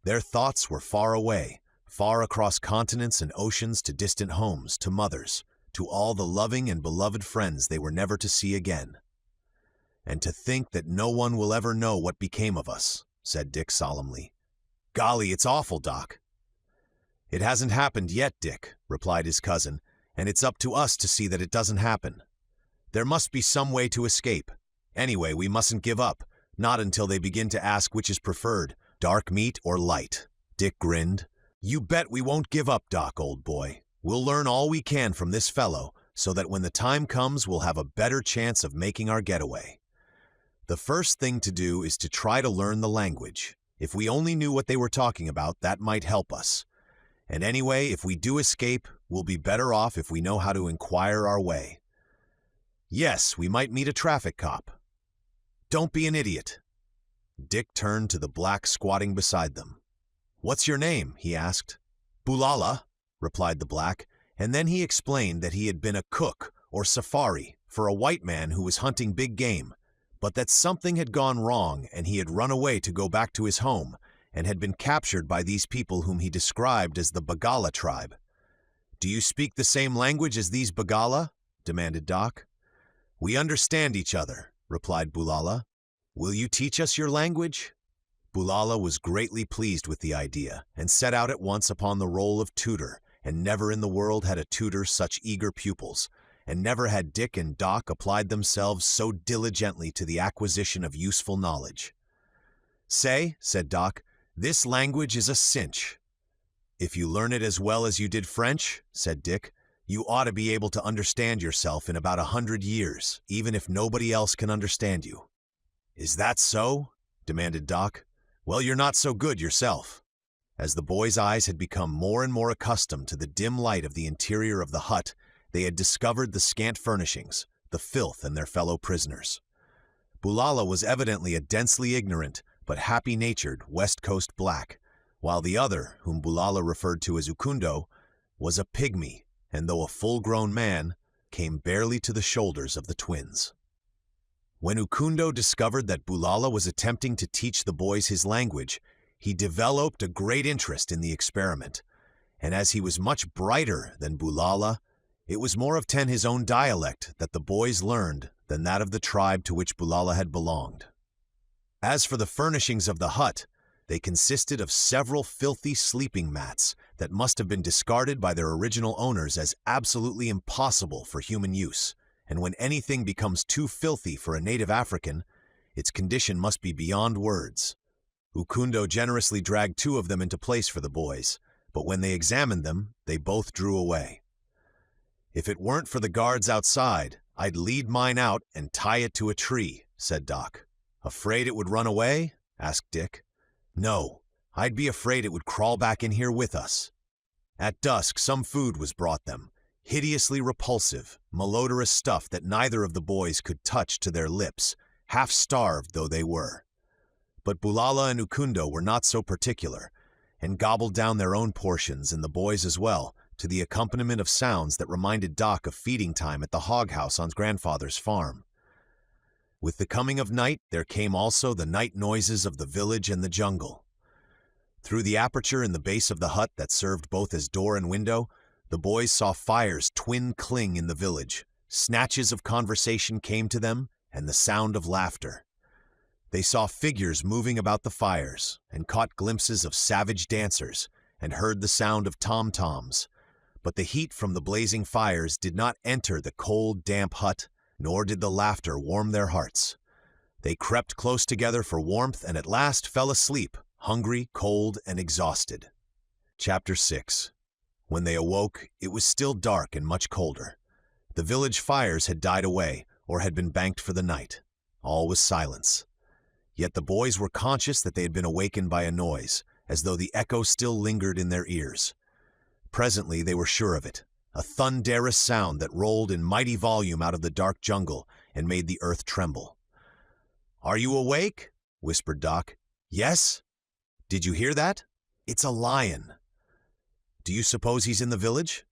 Their thoughts were far away, far across continents and oceans to distant homes, to mothers, to all the loving and beloved friends they were never to see again. "And to think that no one will ever know what became of us," said Dick solemnly. "Golly, it's awful, Doc." "It hasn't happened yet, Dick," replied his cousin, "and it's up to us to see that it doesn't happen. There must be some way to escape. Anyway, we mustn't give up, not until they begin to ask which is preferred, dark meat or light. Dick grinned. You bet we won't give up, Doc, old boy. We'll learn all we can from this fellow, so that when the time comes, we'll have a better chance of making our getaway. The first thing to do is to try to learn the language. If we only knew what they were talking about, that might help us. And anyway, if we do escape, we'll be better off if we know how to inquire our way. Yes, we might meet a traffic cop. Don't be an idiot. Dick turned to the black squatting beside them. What's your name? He asked. Bulala, replied the black, and then he explained that he had been a cook or safari for a white man who was hunting big game, but that something had gone wrong and he had run away to go back to his home and had been captured by these people whom he described as the Bagala tribe. Do you speak the same language as these Bagala? Demanded Doc. We understand each other, replied Bulala. Will you teach us your language? Bulala was greatly pleased with the idea and set out at once upon the role of tutor, and never in the world had a tutor such eager pupils, and never had Dick and Doc applied themselves so diligently to the acquisition of useful knowledge. Say, said Doc, this language is a cinch. If you learn it as well as you did French, said Dick, you ought to be able to understand yourself in about 100 years, even if nobody else can understand you. Is that so? Demanded Doc. Well, you're not so good yourself. As the boys' eyes had become more and more accustomed to the dim light of the interior of the hut, they had discovered the scant furnishings, the filth, and their fellow prisoners. Bulala was evidently a densely ignorant, but happy-natured West Coast black, while the other, whom Bulala referred to as Ukundo, was a pygmy, and though a full-grown man, came barely to the shoulders of the twins. When Ukundo discovered that Bulala was attempting to teach the boys his language, he developed a great interest in the experiment, and as he was much brighter than Bulala, it was more of his own dialect that the boys learned than that of the tribe to which Bulala had belonged. As for the furnishings of the hut, they consisted of several filthy sleeping mats that must have been discarded by their original owners as absolutely impossible for human use, and when anything becomes too filthy for a native African, its condition must be beyond words. Ukundo generously dragged 2 of them into place for the boys, but when they examined them, they both drew away. If it weren't for the guards outside, I'd lead mine out and tie it to a tree, said Doc. Afraid it would run away? Asked Dick. No, I'd be afraid it would crawl back in here with us. At dusk, some food was brought them, hideously repulsive, malodorous stuff that neither of the boys could touch to their lips, half-starved though they were. But Bulala and Ukundo were not so particular, and gobbled down their own portions, and the boys as well, to the accompaniment of sounds that reminded Doc of feeding time at the hog house on grandfather's farm. With the coming of night, there came also the night noises of the village and the jungle. Through the aperture in the base of the hut that served both as door and window, the boys saw fires twin-cling in the village. Snatches of conversation came to them, and the sound of laughter. They saw figures moving about the fires, and caught glimpses of savage dancers, and heard the sound of tom-toms. But the heat from the blazing fires did not enter the cold, damp hut, nor did the laughter warm their hearts. They crept close together for warmth and at last fell asleep, hungry, cold, and exhausted. Chapter 6. When they awoke, it was still dark and much colder. The village fires had died away, or had been banked for the night. All was silence. Yet the boys were conscious that they had been awakened by a noise, as though the echo still lingered in their ears. Presently they were sure of it, a thunderous sound that rolled in mighty volume out of the dark jungle and made the earth tremble. "Are you awake?" whispered Doc. "Yes." "Did you hear that? It's a lion." "Do you suppose he's in the village?"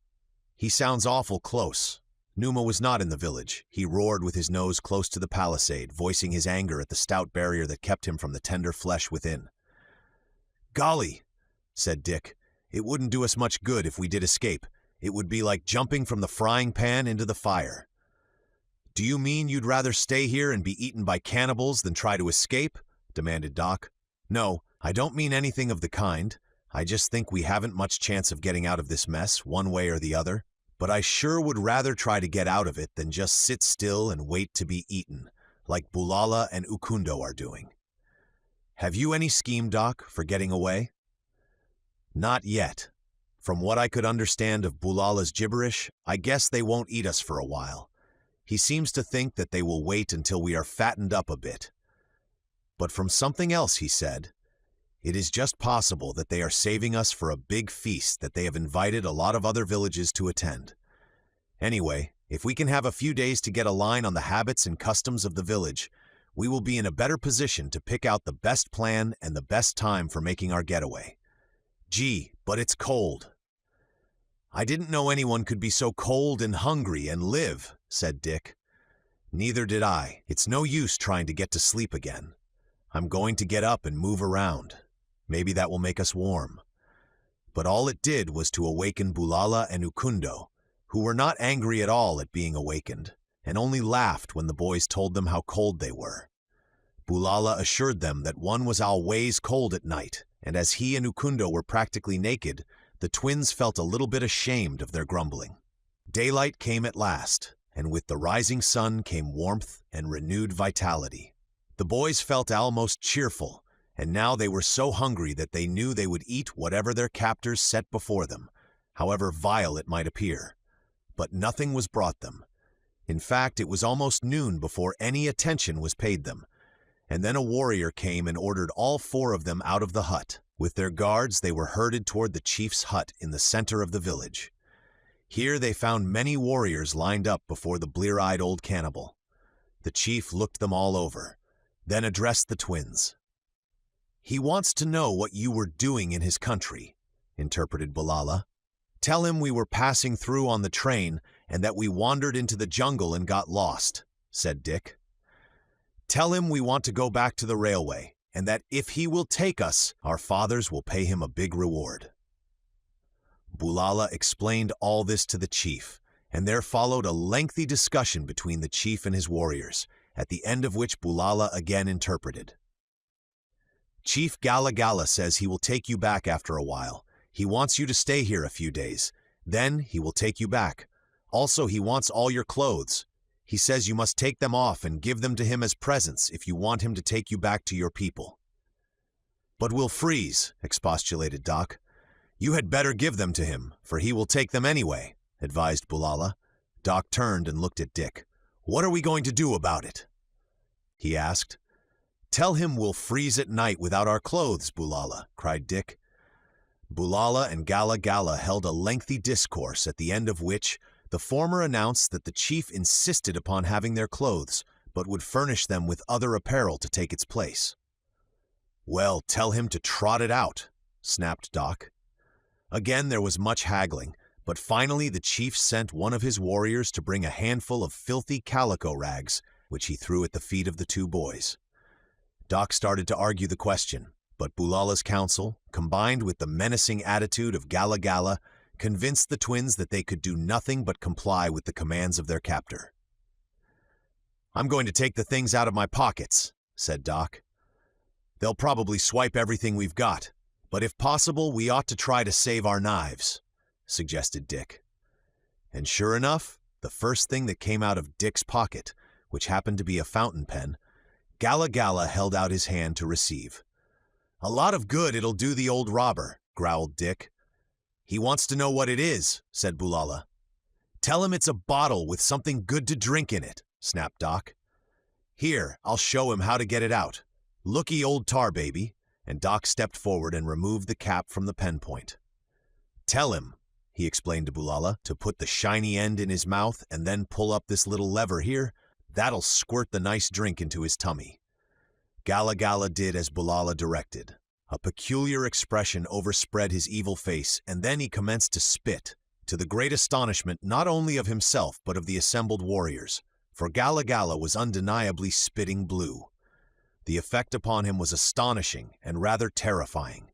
"He sounds awful close." Numa was not in the village. He roared with his nose close to the palisade, voicing his anger at the stout barrier that kept him from the tender flesh within. "Golly," said Dick, "it wouldn't do us much good if we did escape. It would be like jumping from the frying pan into the fire." "Do you mean you'd rather stay here and be eaten by cannibals than try to escape?" demanded Doc. "No, I don't mean anything of the kind. I just think we haven't much chance of getting out of this mess, one way or the other. But I sure would rather try to get out of it than just sit still and wait to be eaten, like Bulala and Ukundo are doing. Have you any scheme, Doc, for getting away? Not yet. From what I could understand of Bulala's gibberish, I guess they won't eat us for a while. He seems to think that they will wait until we are fattened up a bit. But from something else he said, it is just possible that they are saving us for a big feast that they have invited a lot of other villages to attend. Anyway, if we can have a few days to get a line on the habits and customs of the village, we will be in a better position to pick out the best plan and the best time for making our getaway. Gee, but it's cold. I didn't know anyone could be so cold and hungry and live, said Dick. Neither did I. It's no use trying to get to sleep again. I'm going to get up and move around. Maybe that will make us warm. But all it did was to awaken Bulala and Ukundo, who were not angry at all at being awakened, and only laughed when the boys told them how cold they were. Bulala assured them that one was always cold at night, and as he and Ukundo were practically naked, the twins felt a little bit ashamed of their grumbling. Daylight came at last, and with the rising sun came warmth and renewed vitality. The boys felt almost cheerful, and now they were so hungry that they knew they would eat whatever their captors set before them, however vile it might appear. But nothing was brought them. In fact, it was almost noon before any attention was paid them, and then a warrior came and ordered all 4 of them out of the hut. With their guards, they were herded toward the chief's hut in the center of the village. Here they found many warriors lined up before the blear-eyed old cannibal. The chief looked them all over, then addressed the twins. "He wants to know what you were doing in his country," interpreted Bulala. "Tell him we were passing through on the train and that we wandered into the jungle and got lost," said Dick. "Tell him we want to go back to the railway, and that if he will take us, our fathers will pay him a big reward." Bulala explained all this to the chief, and there followed a lengthy discussion between the chief and his warriors, at the end of which Bulala again interpreted. "Chief Gala Gala says he will take you back after a while. He wants you to stay here a few days. Then he will take you back. Also, he wants all your clothes. He says you must take them off and give them to him as presents if you want him to take you back to your people." "But we'll freeze," expostulated Doc. "You had better give them to him, for he will take them anyway," advised Bulala. Doc turned and looked at Dick. "What are we going to do about it?" he asked. "Tell him we'll freeze at night without our clothes, Bulala," cried Dick. Bulala and Gala Gala held a lengthy discourse, at the end of which the former announced that the chief insisted upon having their clothes, but would furnish them with other apparel to take its place. "Well, tell him to trot it out," snapped Doc. Again there was much haggling, but finally the chief sent one of his warriors to bring a handful of filthy calico rags, which he threw at the feet of the 2 boys. Doc started to argue the question, but Bulala's counsel, combined with the menacing attitude of Gala Gala, convinced the twins that they could do nothing but comply with the commands of their captor. "I'm going to take the things out of my pockets," said Doc. "They'll probably swipe everything we've got, but if possible, we ought to try to save our knives," suggested Dick. And sure enough, the first thing that came out of Dick's pocket, which happened to be a fountain pen, Gala Gala held out his hand to receive. "A lot of good it'll do the old robber," growled Dick. "He wants to know what it is," said Bulala. "Tell him it's a bottle with something good to drink in it," snapped Doc. "Here, I'll show him how to get it out. Looky, old tar baby," and Doc stepped forward and removed the cap from the pen point. "Tell him," he explained to Bulala, "to put the shiny end in his mouth and then pull up this little lever here. That'll squirt the nice drink into his tummy." Gala Gala did as Bulala directed. A peculiar expression overspread his evil face, and then he commenced to spit, to the great astonishment not only of himself but of the assembled warriors, for Gala Gala was undeniably spitting blue. The effect upon him was astonishing and rather terrifying.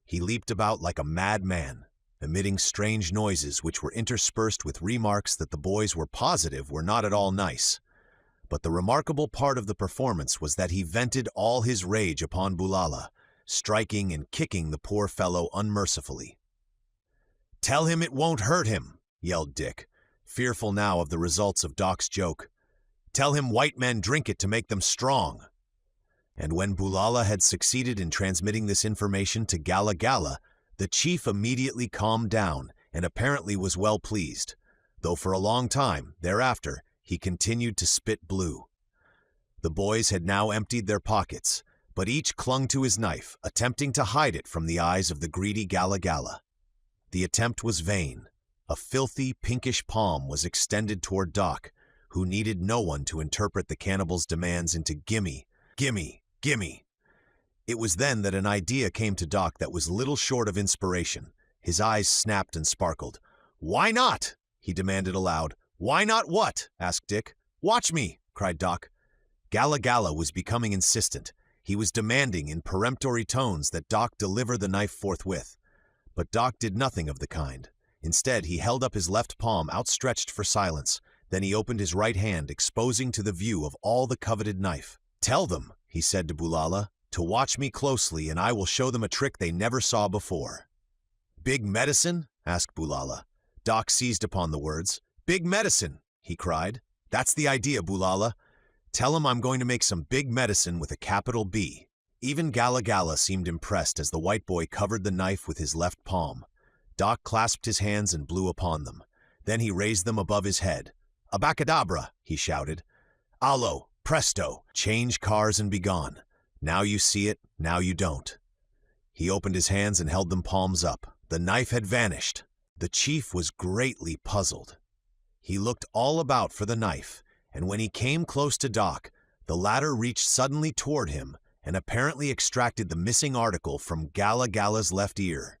He leaped about like a madman, emitting strange noises which were interspersed with remarks that the boys were positive were not at all nice. But the remarkable part of the performance was that he vented all his rage upon Bulala, striking and kicking the poor fellow unmercifully. "Tell him it won't hurt him," yelled Dick, fearful now of the results of Doc's joke. Tell him white men drink it to make them strong." And when Bulala had succeeded in transmitting this information to Gala Gala, the chief immediately calmed down and apparently was well pleased, though for a long time thereafter he continued to spit blue. The boys had now emptied their pockets, but each clung to his knife, attempting to hide it from the eyes of the greedy Gala Gala. The attempt was vain. A filthy, pinkish palm was extended toward Doc, who needed no one to interpret the cannibal's demands into gimme, gimme, gimme. It was then that an idea came to Doc that was little short of inspiration. His eyes snapped and sparkled. "Why not?" he demanded aloud. "Why not what?" asked Dick. "Watch me," cried Doc. Gala Gala was becoming insistent. He was demanding in peremptory tones that Doc deliver the knife forthwith. But Doc did nothing of the kind. Instead, he held up his left palm outstretched for silence. Then he opened his right hand, exposing to the view of all the coveted knife. "Tell them," he said to Bulala, "to watch me closely, and I will show them a trick they never saw before." "Big medicine?" asked Bulala. Doc seized upon the words. "Big medicine," he cried. "That's the idea, Bulala. Tell him I'm going to make some big medicine with a capital B." Even Gala Gala seemed impressed as the white boy covered the knife with his left palm. Doc clasped his hands and blew upon them. Then he raised them above his head. "Abacadabra," he shouted. "Allo, presto, change cars and be gone. Now you see it, now you don't." He opened his hands and held them palms up. The knife had vanished. The chief was greatly puzzled. He looked all about for the knife, and when he came close to Doc, the latter reached suddenly toward him and apparently extracted the missing article from Gala Gala's left ear.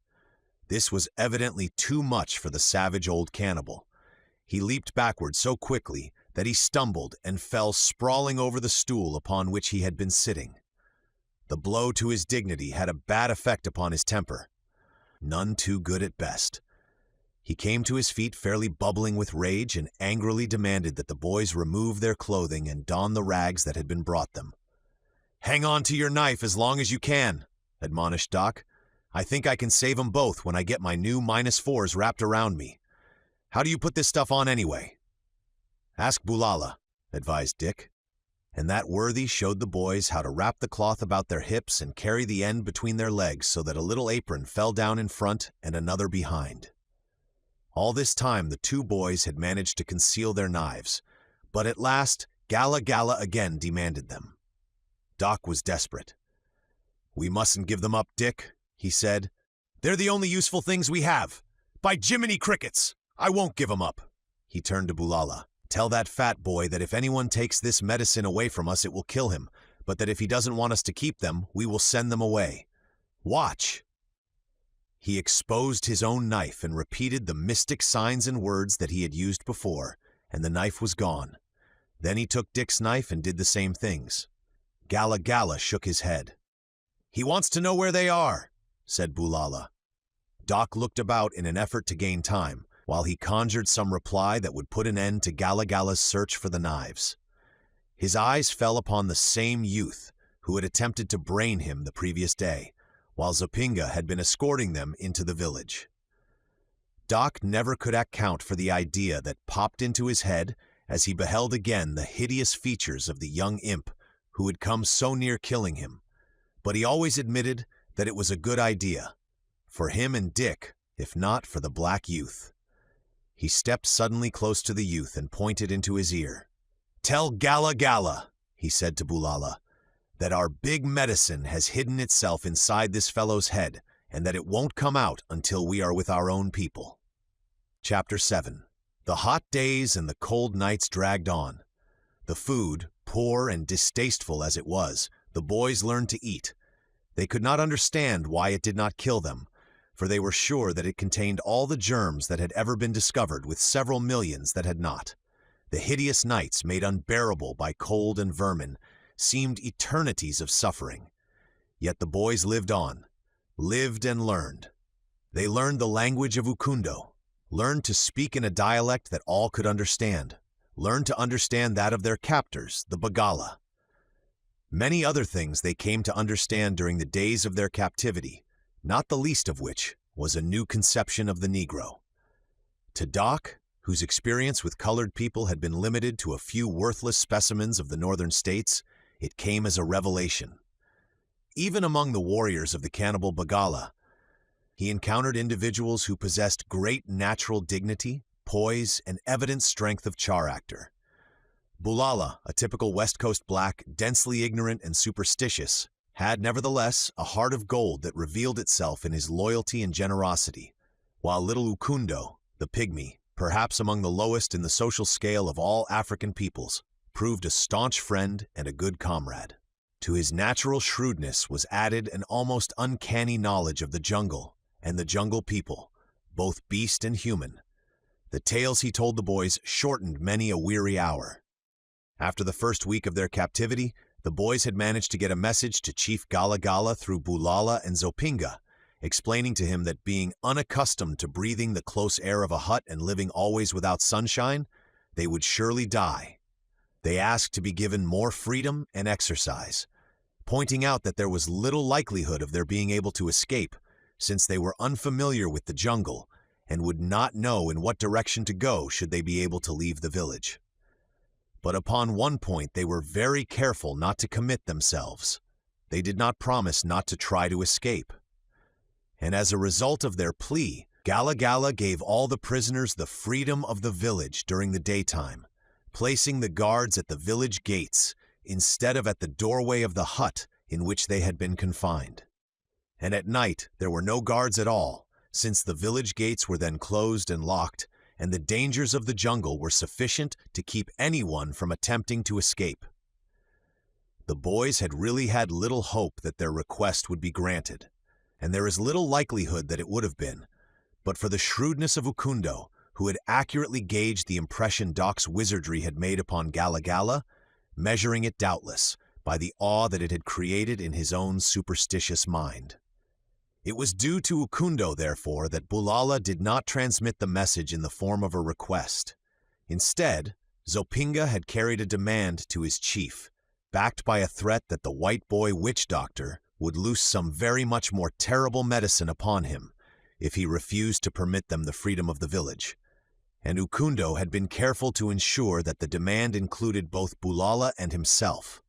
This was evidently too much for the savage old cannibal. He leaped backward so quickly that he stumbled and fell sprawling over the stool upon which he had been sitting. The blow to his dignity had a bad effect upon his temper. None too good at best. He came to his feet fairly bubbling with rage and angrily demanded that the boys remove their clothing and don the rags that had been brought them. "Hang on to your knife as long as you can," admonished Doc. "I think I can save 'em both when I get my new -4s wrapped around me. How do you put this stuff on anyway?" "Ask Bulala," advised Dick. And that worthy showed the boys how to wrap the cloth about their hips and carry the end between their legs so that a little apron fell down in front and another behind. All this time the two boys had managed to conceal their knives, but at last Gala Gala again demanded them. Doc was desperate. "We mustn't give them up, Dick," he said. "They're the only useful things we have. By Jiminy Crickets, I won't give 'em up." He turned to Bulala. "Tell that fat boy that if anyone takes this medicine away from us, it will kill him, but that if he doesn't want us to keep them, we will send them away. Watch." He exposed his own knife and repeated the mystic signs and words that he had used before, and the knife was gone. Then he took Dick's knife and did the same things. Gala Gala shook his head. "He wants to know where they are," said Bulala. Doc looked about in an effort to gain time, while he conjured some reply that would put an end to Gala Gala's search for the knives. His eyes fell upon the same youth who had attempted to brain him the previous day, while Zopinga had been escorting them into the village. Doc never could account for the idea that popped into his head as he beheld again the hideous features of the young imp who had come so near killing him, but he always admitted that it was a good idea, for him and Dick, if not for the black youth. He stepped suddenly close to the youth and pointed into his ear. "Tell Gala Gala," he said to Bulala, "that our big medicine has hidden itself inside this fellow's head and that it won't come out until we are with our own people." Chapter 7. The hot days and the cold nights dragged on. The food, poor and distasteful as it was, the boys learned to eat. They could not understand why it did not kill them, for they were sure that it contained all the germs that had ever been discovered, with several millions that had not. The hideous nights, made unbearable by cold and vermin, seemed eternities of suffering. Yet the boys lived on, lived and learned. They learned the language of Ukundo, learned to speak in a dialect that all could understand, learned to understand that of their captors, the Bagala. Many other things they came to understand during the days of their captivity, not the least of which was a new conception of the Negro. To Doc, whose experience with colored people had been limited to a few worthless specimens of the northern states, it came as a revelation. Even among the warriors of the cannibal Bagala, he encountered individuals who possessed great natural dignity, poise, and evident strength of character. Bulala, a typical West Coast black, densely ignorant and superstitious, had nevertheless a heart of gold that revealed itself in his loyalty and generosity, while little Ukundo, the pygmy, perhaps among the lowest in the social scale of all African peoples, proved a staunch friend and a good comrade. To his natural shrewdness was added an almost uncanny knowledge of the jungle and the jungle people, both beast and human. The tales he told the boys shortened many a weary hour. After the first week of their captivity, the boys had managed to get a message to Chief Gala Gala through Bulala and Zopinga, explaining to him that being unaccustomed to breathing the close air of a hut and living always without sunshine, they would surely die. They asked to be given more freedom and exercise, pointing out that there was little likelihood of their being able to escape, since they were unfamiliar with the jungle and would not know in what direction to go should they be able to leave the village. But upon one point they were very careful not to commit themselves. They did not promise not to try to escape. And as a result of their plea, Gala Gala gave all the prisoners the freedom of the village during the daytime, placing the guards at the village gates instead of at the doorway of the hut in which they had been confined. And at night there were no guards at all, since the village gates were then closed and locked, and the dangers of the jungle were sufficient to keep anyone from attempting to escape. The boys had really had little hope that their request would be granted, and there is little likelihood that it would have been, but for the shrewdness of Ukundo, who had accurately gauged the impression Doc's wizardry had made upon Gala Gala, measuring it doubtless by the awe that it had created in his own superstitious mind. It was due to Ukundo, therefore, that Bulala did not transmit the message in the form of a request. Instead, Zopinga had carried a demand to his chief, backed by a threat that the white boy witch doctor would loose some very much more terrible medicine upon him if he refused to permit them the freedom of the village. And Ukundo had been careful to ensure that the demand included both Bulala and himself.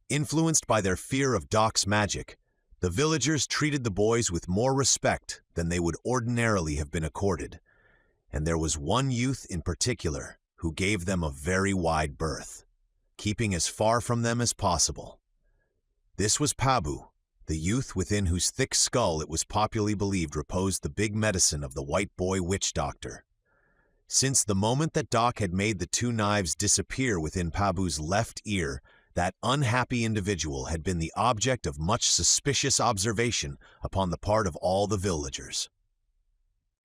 Influenced by their fear of Doc's magic, the villagers treated the boys with more respect than they would ordinarily have been accorded, and there was one youth in particular who gave them a very wide berth, keeping as far from them as possible. This was Pabu, the youth within whose thick skull it was popularly believed reposed the big medicine of the white boy witch doctor. Since the moment that Doc had made the two knives disappear within Pabu's left ear, that unhappy individual had been the object of much suspicious observation upon the part of all the villagers.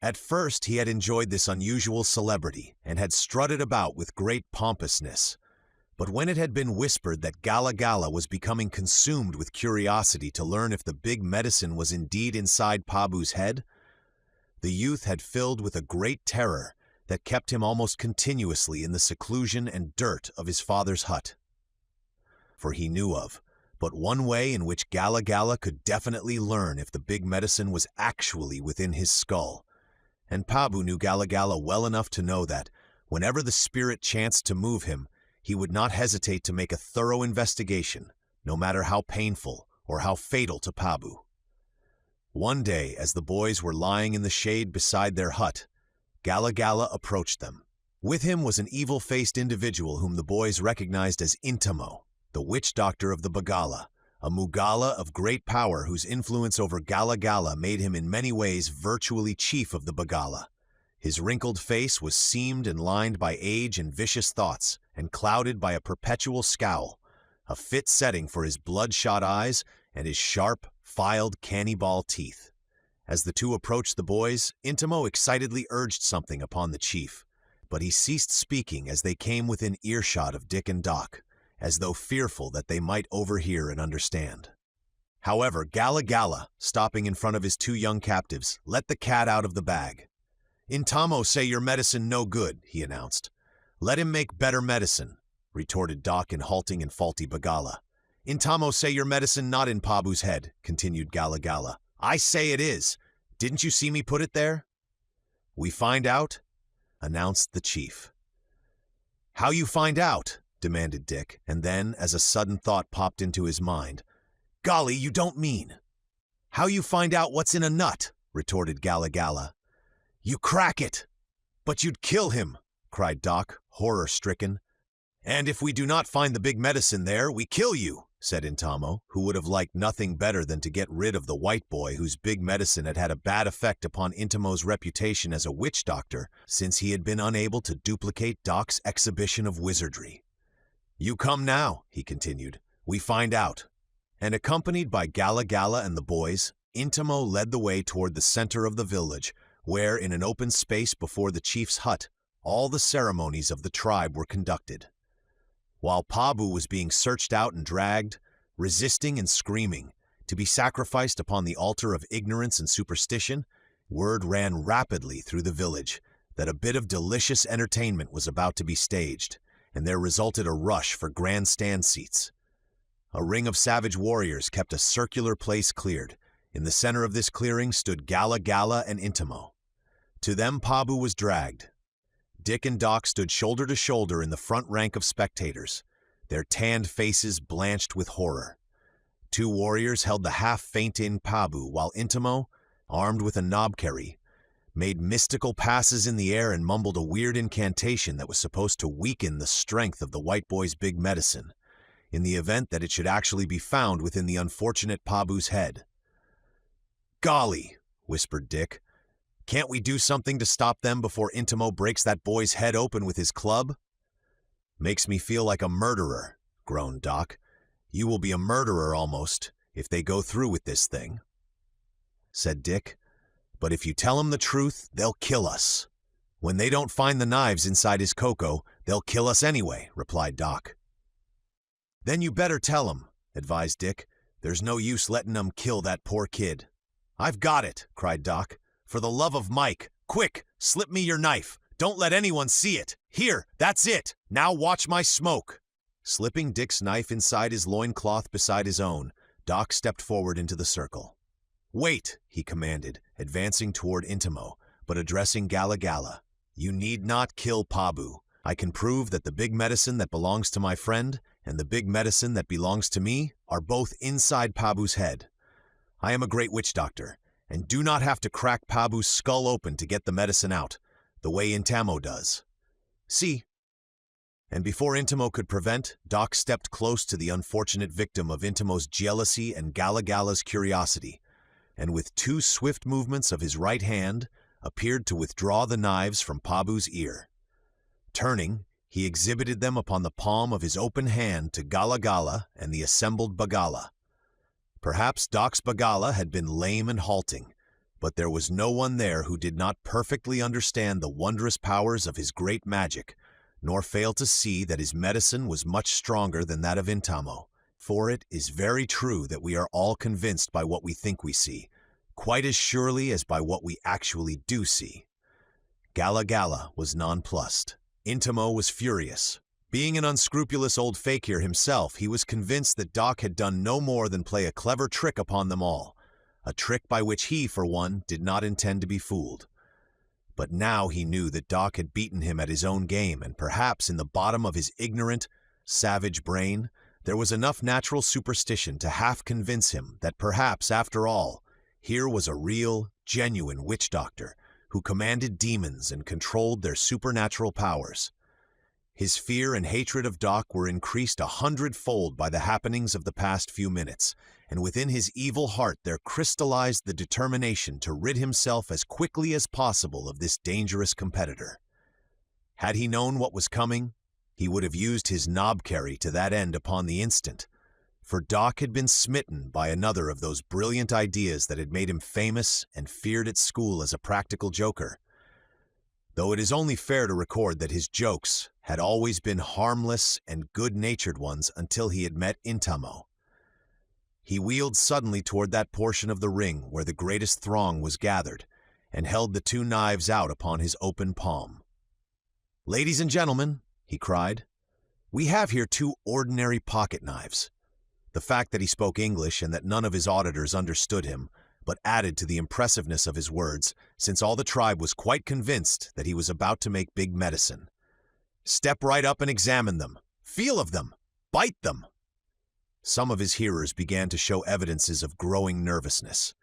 At first he had enjoyed this unusual celebrity and had strutted about with great pompousness, but when it had been whispered that Gala Gala was becoming consumed with curiosity to learn if the big medicine was indeed inside Pabu's head, the youth had filled with a great terror that kept him almost continuously in the seclusion and dirt of his father's hut. For he knew of but one way in which Gala Gala could definitely learn if the big medicine was actually within his skull, and Pabu knew Gala Gala well enough to know that, whenever the spirit chanced to move him, he would not hesitate to make a thorough investigation, no matter how painful or how fatal to Pabu. One day, as the boys were lying in the shade beside their hut, Gala Gala approached them. With him was an evil-faced individual whom the boys recognized as Intamo, the witch doctor of the Bagala, a Mugala of great power whose influence over Gala Gala made him in many ways virtually chief of the Bagala. His wrinkled face was seamed and lined by age and vicious thoughts, and clouded by a perpetual scowl, a fit setting for his bloodshot eyes and his sharp, filed cannibal teeth. As the two approached the boys, Intamo excitedly urged something upon the chief, but he ceased speaking as they came within earshot of Dick and Doc, as though fearful that they might overhear and understand. However, Gala Gala, stopping in front of his two young captives, let the cat out of the bag. "Intamo say your medicine no good," he announced. "Let him make better medicine," retorted Doc in halting and faulty Bagala. "Intamo say your medicine not in Pabu's head," continued Gala Gala. "I say it is. Didn't you see me put it there?" "We find out?" announced the chief. "How you find out?" demanded Dick, and then, as a sudden thought popped into his mind, "Golly, you don't mean." "How you find out what's in a nut?" retorted Gala Gala. "You crack it." "But you'd kill him," cried Doc, horror-stricken. "And if we do not find the big medicine there, we kill you," said Intamo, who would have liked nothing better than to get rid of the white boy whose big medicine had had a bad effect upon Intamo's reputation as a witch doctor since he had been unable to duplicate Doc's exhibition of wizardry. "You come now," he continued. "We find out." And accompanied by Gala Gala and the boys, Intamo led the way toward the center of the village, where, in an open space before the chief's hut, all the ceremonies of the tribe were conducted. While Pabu was being searched out and dragged, resisting and screaming, to be sacrificed upon the altar of ignorance and superstition, word ran rapidly through the village that a bit of delicious entertainment was about to be staged, and there resulted a rush for grandstand seats. A ring of savage warriors kept a circular place cleared. In the center of this clearing stood Gala Gala and Intamo. To them Pabu was dragged. Dick and Doc stood shoulder to shoulder in the front rank of spectators, their tanned faces blanched with horror. Two warriors held the half-faint-in Pabu, while Intamo, armed with a knobkerrie, made mystical passes in the air and mumbled a weird incantation that was supposed to weaken the strength of the white boy's big medicine, in the event that it should actually be found within the unfortunate Pabu's head. "Golly," whispered Dick, "can't we do something to stop them before Intamo breaks that boy's head open with his club?" "Makes me feel like a murderer," groaned Doc. "You will be a murderer almost, if they go through with this thing," said Dick. "But if you tell them the truth, they'll kill us. When they don't find the knives inside his cocoa, they'll kill us anyway," replied Doc. "Then you better tell 'em," advised Dick. "There's no use letting 'em kill that poor kid." "I've got it," cried Doc. "For the love of Mike, quick, slip me your knife. Don't let anyone see it. Here, that's it. Now watch my smoke." Slipping Dick's knife inside his loincloth beside his own, Doc stepped forward into the circle. "Wait," he commanded, advancing toward Intamo, but addressing Gala Gala. "You need not kill Pabu. I can prove that the big medicine that belongs to my friend and the big medicine that belongs to me are both inside Pabu's head. I am a great witch doctor, and do not have to crack Pabu's skull open to get the medicine out, the way Intamo does. See?" And before Intamo could prevent, Doc stepped close to the unfortunate victim of Intamo's jealousy and Gala Gala's curiosity, and with two swift movements of his right hand, appeared to withdraw the knives from Pabu's ear. Turning, he exhibited them upon the palm of his open hand to Gala Gala and the assembled Bagala. Perhaps Doc's Bagala had been lame and halting, but there was no one there who did not perfectly understand the wondrous powers of his great magic, nor fail to see that his medicine was much stronger than that of Intamo, for it is very true that we are all convinced by what we think we see, quite as surely as by what we actually do see. Gala Gala was nonplussed. Intamo was furious. Being an unscrupulous old fakir himself, he was convinced that Doc had done no more than play a clever trick upon them all, a trick by which he, for one, did not intend to be fooled. But now he knew that Doc had beaten him at his own game, and perhaps in the bottom of his ignorant, savage brain, there was enough natural superstition to half convince him that perhaps, after all, here was a real, genuine witch doctor who commanded demons and controlled their supernatural powers. His fear and hatred of Doc were increased 100-fold by the happenings of the past few minutes, and within his evil heart there crystallized the determination to rid himself as quickly as possible of this dangerous competitor. Had he known what was coming, he would have used his knobkerrie to that end upon the instant, for Doc had been smitten by another of those brilliant ideas that had made him famous and feared at school as a practical joker. Though it is only fair to record that his jokes had always been harmless and good-natured ones until he had met Intamo. He wheeled suddenly toward that portion of the ring where the greatest throng was gathered, and held the two knives out upon his open palm. "Ladies and gentlemen," he cried, "we have here two ordinary pocket knives." The fact that he spoke English and that none of his auditors understood him but added to the impressiveness of his words, since all the tribe was quite convinced that he was about to make big medicine. "Step right up and examine them. Feel of them. Bite them." Some of his hearers began to show evidences of growing nervousness.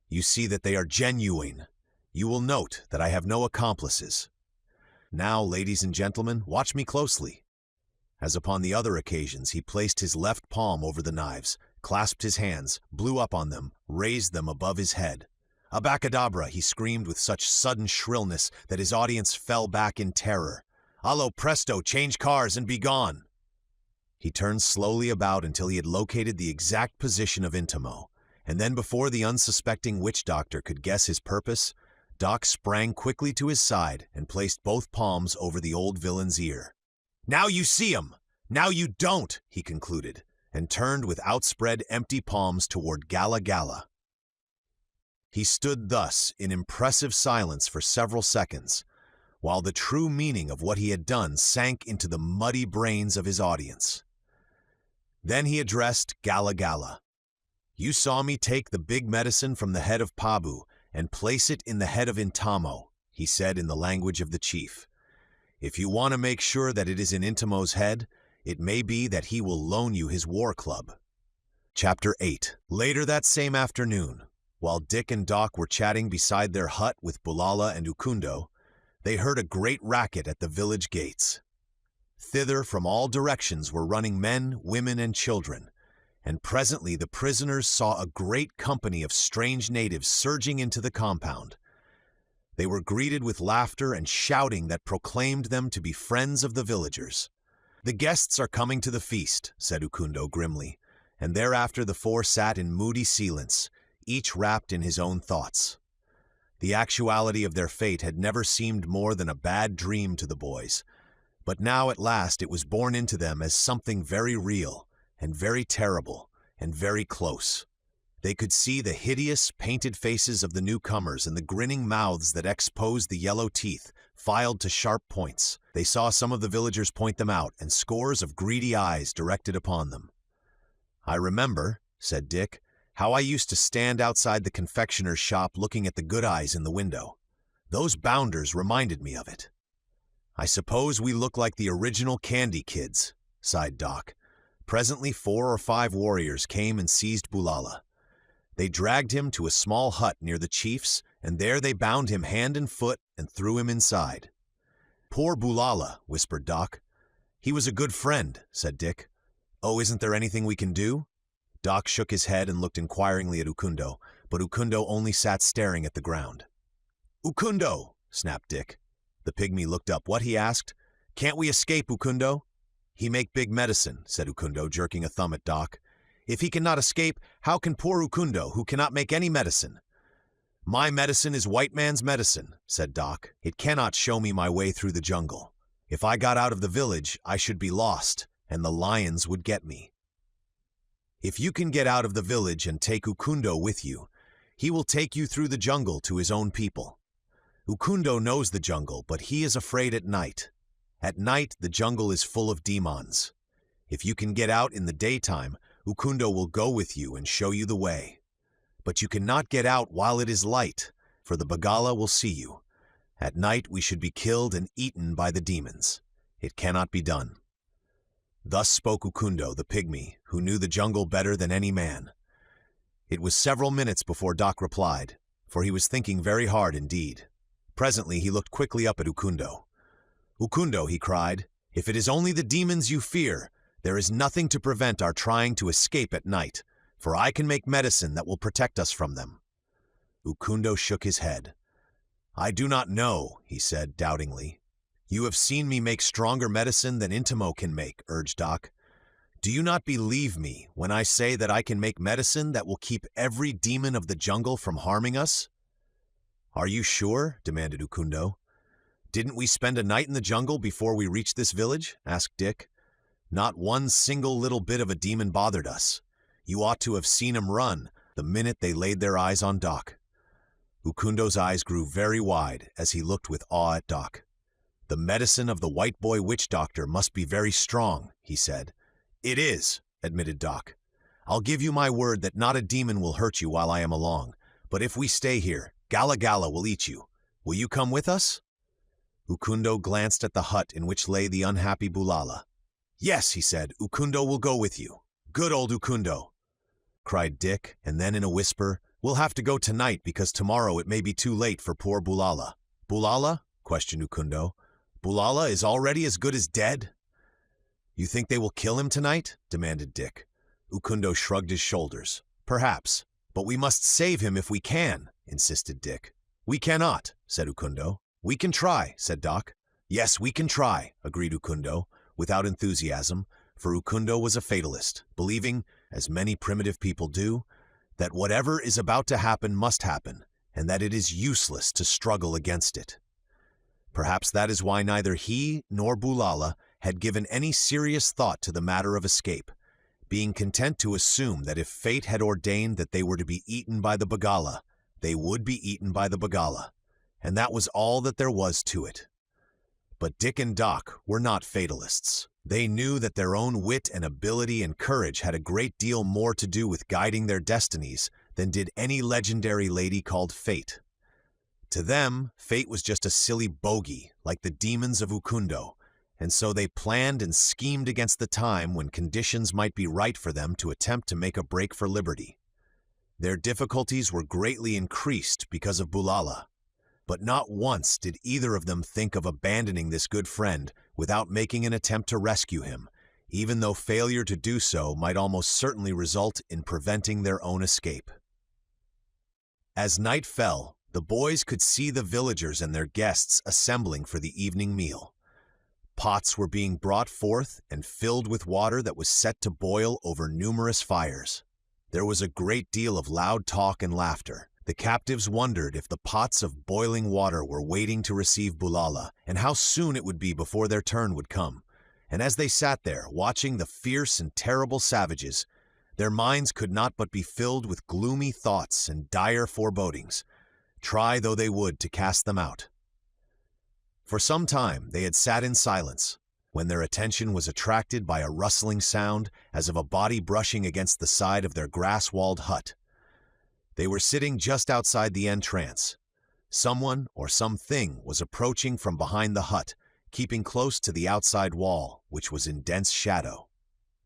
"You see that they are genuine. You will note that I have no accomplices. Now, ladies and gentlemen, watch me closely." As upon the other occasions, he placed his left palm over the knives, clasped his hands, blew up on them, raised them above his head. "Abacadabra," he screamed with such sudden shrillness that his audience fell back in terror. "Allo presto, change cars and be gone." He turned slowly about until he had located the exact position of Intimo, and then before the unsuspecting witch doctor could guess his purpose, Doc sprang quickly to his side and placed both palms over the old villain's ear. "Now you see 'em! Now you don't!" he concluded, and turned with outspread empty palms toward Gala Gala. He stood thus in impressive silence for several seconds, while the true meaning of what he had done sank into the muddy brains of his audience. Then he addressed Gala Gala. "You saw me take the big medicine from the head of Pabu and place it in the head of Intamo," he said in the language of the chief. "If you want to make sure that it is in Intimo's head, it may be that he will loan you his war club." Chapter 8. Later that same afternoon, while Dick and Doc were chatting beside their hut with Bulala and Ukundo, they heard a great racket at the village gates. Thither from all directions were running men, women, and children, and presently the prisoners saw a great company of strange natives surging into the compound. They were greeted with laughter and shouting that proclaimed them to be friends of the villagers. "The guests are coming to the feast," said Ukundo grimly, and thereafter the four sat in moody silence, each wrapped in his own thoughts. The actuality of their fate had never seemed more than a bad dream to the boys, but now at last it was borne into them as something very real, and very terrible, and very close. They could see the hideous, painted faces of the newcomers and the grinning mouths that exposed the yellow teeth, filed to sharp points. They saw some of the villagers point them out, and scores of greedy eyes directed upon them. "I remember," said Dick, "how I used to stand outside the confectioner's shop looking at the good eyes in the window. Those bounders reminded me of it." "I suppose we look like the original Candy Kids," sighed Doc. Presently 4 or 5 warriors came and seized Bulala. They dragged him to a small hut near the chief's, and there they bound him hand and foot and threw him inside. "Poor Bulala," whispered Doc. "He was a good friend," said Dick. "Oh, isn't there anything we can do?" Doc shook his head and looked inquiringly at Ukundo, but Ukundo only sat staring at the ground. "Ukundo!" snapped Dick. The pygmy looked up. "What?" he asked. "Can't we escape, Ukundo?" "He make big medicine," said Ukundo, jerking a thumb at Doc. "If he cannot escape, how can poor Ukundo, who cannot make any medicine?" "My medicine is white man's medicine," said Doc. "It cannot show me my way through the jungle. If I got out of the village, I should be lost, and the lions would get me. If you can get out of the village and take Ukundo with you, he will take you through the jungle to his own people. Ukundo knows the jungle, but he is afraid at night. At night, the jungle is full of demons. If you can get out in the daytime, Ukundo will go with you and show you the way. But you cannot get out while it is light, for the Bagala will see you. At night we should be killed and eaten by the demons. It cannot be done." Thus spoke Ukundo, the pygmy, who knew the jungle better than any man. It was several minutes before Doc replied, for he was thinking very hard indeed. Presently he looked quickly up at Ukundo. "Ukundo," he cried, "if it is only the demons you fear, there is nothing to prevent our trying to escape at night, for I can make medicine that will protect us from them." Ukundo shook his head. "I do not know," he said doubtingly. "You have seen me make stronger medicine than Intimo can make," urged Doc. "Do you not believe me when I say that I can make medicine that will keep every demon of the jungle from harming us?" "Are you sure?" demanded Ukundo. "Didn't we spend a night in the jungle before we reached this village?" asked Dick. "Not one single little bit of a demon bothered us. You ought to have seen 'em run the minute they laid their eyes on Doc." Ukundo's eyes grew very wide as he looked with awe at Doc. "The medicine of the white boy witch doctor must be very strong," he said. "It is," admitted Doc. "I'll give you my word that not a demon will hurt you while I am along, But if we stay here, Gala Gala will eat you. Will you come with us?" Ukundo glanced at the hut in which lay the unhappy Bulala. "Yes," he said, "Ukundo will go with you." "Good old Ukundo," cried Dick, and then in a whisper, "We'll have to go tonight because tomorrow it may be too late for poor Bulala." "Bulala?" questioned Ukundo. "Bulala is already as good as dead?" "You think they will kill him tonight?" demanded Dick. Ukundo shrugged his shoulders. "Perhaps, but we must save him if we can," insisted Dick. "We cannot," said Ukundo. "We can try," said Doc. "Yes, we can try," agreed Ukundo, without enthusiasm, for Ukundo was a fatalist, believing, as many primitive people do, that whatever is about to happen must happen, and that it is useless to struggle against it. Perhaps that is why neither he nor Bulala had given any serious thought to the matter of escape, being content to assume that if fate had ordained that they were to be eaten by the Bagala, they would be eaten by the Bagala, and that was all that there was to it. But Dick and Doc were not fatalists. They knew that their own wit and ability and courage had a great deal more to do with guiding their destinies than did any legendary lady called Fate. To them, fate was just a silly bogey, like the demons of Ukundo, and so they planned and schemed against the time when conditions might be right for them to attempt to make a break for liberty. Their difficulties were greatly increased because of Bulala, but not once did either of them think of abandoning this good friend without making an attempt to rescue him, even though failure to do so might almost certainly result in preventing their own escape. As night fell, the boys could see the villagers and their guests assembling for the evening meal. Pots were being brought forth and filled with water that was set to boil over numerous fires. There was a great deal of loud talk and laughter. The captives wondered if the pots of boiling water were waiting to receive Bulala, and how soon it would be before their turn would come. And as they sat there, watching the fierce and terrible savages, their minds could not but be filled with gloomy thoughts and dire forebodings, try though they would to cast them out. For some time they had sat in silence, when their attention was attracted by a rustling sound as of a body brushing against the side of their grass-walled hut. They were sitting just outside the entrance. Someone or something was approaching from behind the hut, keeping close to the outside wall, which was in dense shadow.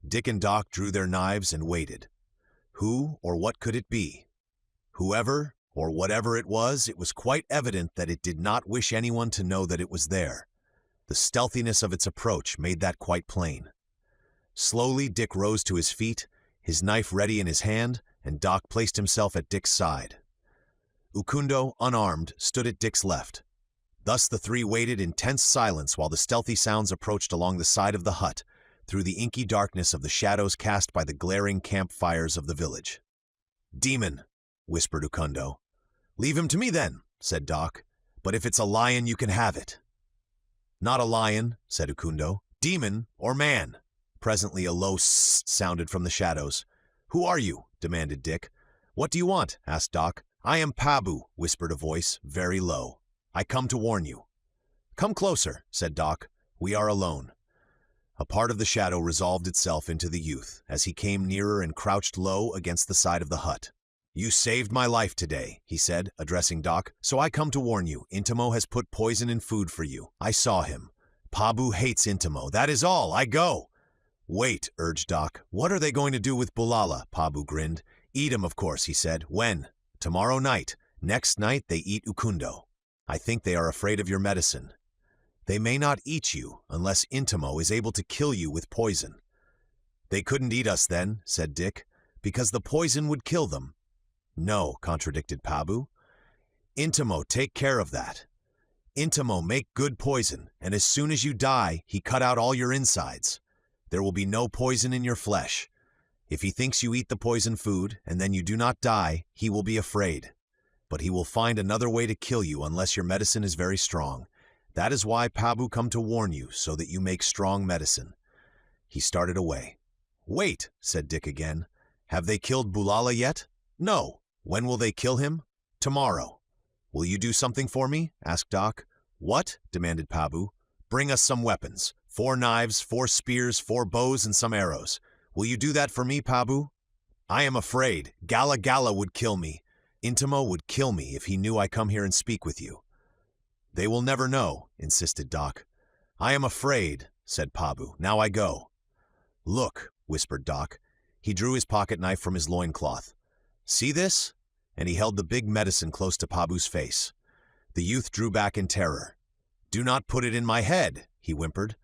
Dick and Doc drew their knives and waited. Who or what could it be? Whoever or whatever it was quite evident that it did not wish anyone to know that it was there. The stealthiness of its approach made that quite plain. Slowly Dick rose to his feet, his knife ready in his hand, and Doc placed himself at Dick's side. Ukundo, unarmed, stood at Dick's left. Thus the three waited in tense silence while the stealthy sounds approached along the side of the hut, through the inky darkness of the shadows cast by the glaring campfires of the village. "Demon," whispered Ukundo. "Leave him to me then," said Doc. "But if it's a lion, you can have it." "Not a lion," said Ukundo. "Demon or man." Presently a low "sst" sounded from the shadows. "Who are you?" demanded Dick. "What do you want?" asked Doc. "I am Pabu," whispered a voice, very low. "I come to warn you." "Come closer," said Doc. "We are alone." A part of the shadow resolved itself into the youth, as he came nearer and crouched low against the side of the hut. "You saved my life today," he said, addressing Doc, "so I come to warn you. Intimo has put poison in food for you. I saw him. Pabu hates Intimo. That is all. I go." "Wait," urged Doc. "What are they going to do with Bulala?" Pabu grinned. "Eat him, of course," he said. "When?" "Tomorrow night. Next night they eat Ukundo. I think they are afraid of your medicine. They may not eat you unless Intimo is able to kill you with poison." "They couldn't eat us then," said Dick, "because the poison would kill them." "No," contradicted Pabu. "Intimo take care of that. Intimo make good poison, and as soon as you die, he cut out all your insides. There will be no poison in your flesh. If he thinks you eat the poison food, and then you do not die, he will be afraid. But he will find another way to kill you unless your medicine is very strong. That is why Pabu come to warn you, so that you make strong medicine." He started away. "Wait," said Dick again. "Have they killed Bulala yet?" "No." "When will they kill him?" "Tomorrow." "Will you do something for me?" asked Doc. "What?" demanded Pabu. "Bring us some weapons. 4 knives, 4 spears, 4 bows, and some arrows. Will you do that for me, Pabu?" "I am afraid. Gala Gala would kill me. Intimo would kill me if he knew I come here and speak with you." "They will never know," insisted Doc. "I am afraid," said Pabu. "Now I go." "Look," whispered Doc. He drew his pocket knife from his loincloth. "See this?" And he held the big medicine close to Pabu's face. The youth drew back in terror. "Do not put it in my head," he whimpered.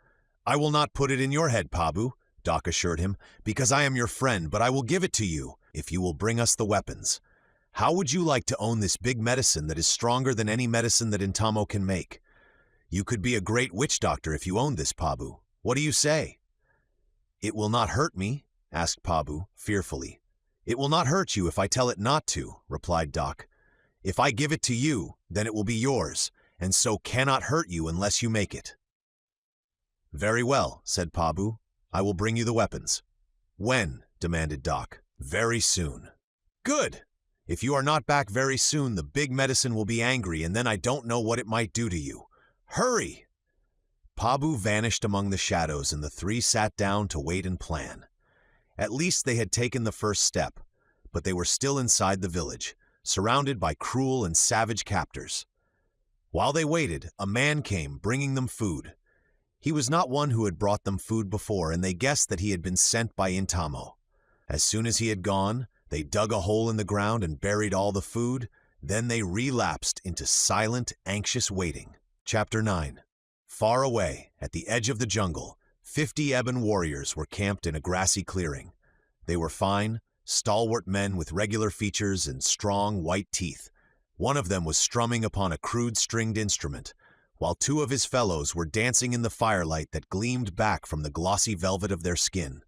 "I will not put it in your head, Pabu," Doc assured him, "because I am your friend, but I will give it to you if you will bring us the weapons. How would you like to own this big medicine that is stronger than any medicine that Intamo can make? You could be a great witch doctor if you owned this, Pabu. What do you say?" "It will not hurt me?" asked Pabu, fearfully. "It will not hurt you if I tell it not to," replied Doc. "If I give it to you, then it will be yours, and so cannot hurt you unless you make it." "Very well," said Pabu. "I will bring you the weapons." "When?" demanded Doc. "Very soon." "Good! If you are not back very soon, the big medicine will be angry, and then I don't know what it might do to you. Hurry!" Pabu vanished among the shadows, and the three sat down to wait and plan. At least they had taken the first step, but they were still inside the village, surrounded by cruel and savage captors. While they waited, a man came, bringing them food. He was not one who had brought them food before, and they guessed that he had been sent by Intamo. As soon as he had gone, they dug a hole in the ground and buried all the food. Then they relapsed into silent, anxious waiting. Chapter 9. Far away, at the edge of the jungle, 50 ebon warriors were camped in a grassy clearing. They were fine, stalwart men with regular features and strong, white teeth. One of them was strumming upon a crude stringed instrument, while two of his fellows were dancing in the firelight that gleamed back from the glossy velvet of their skin.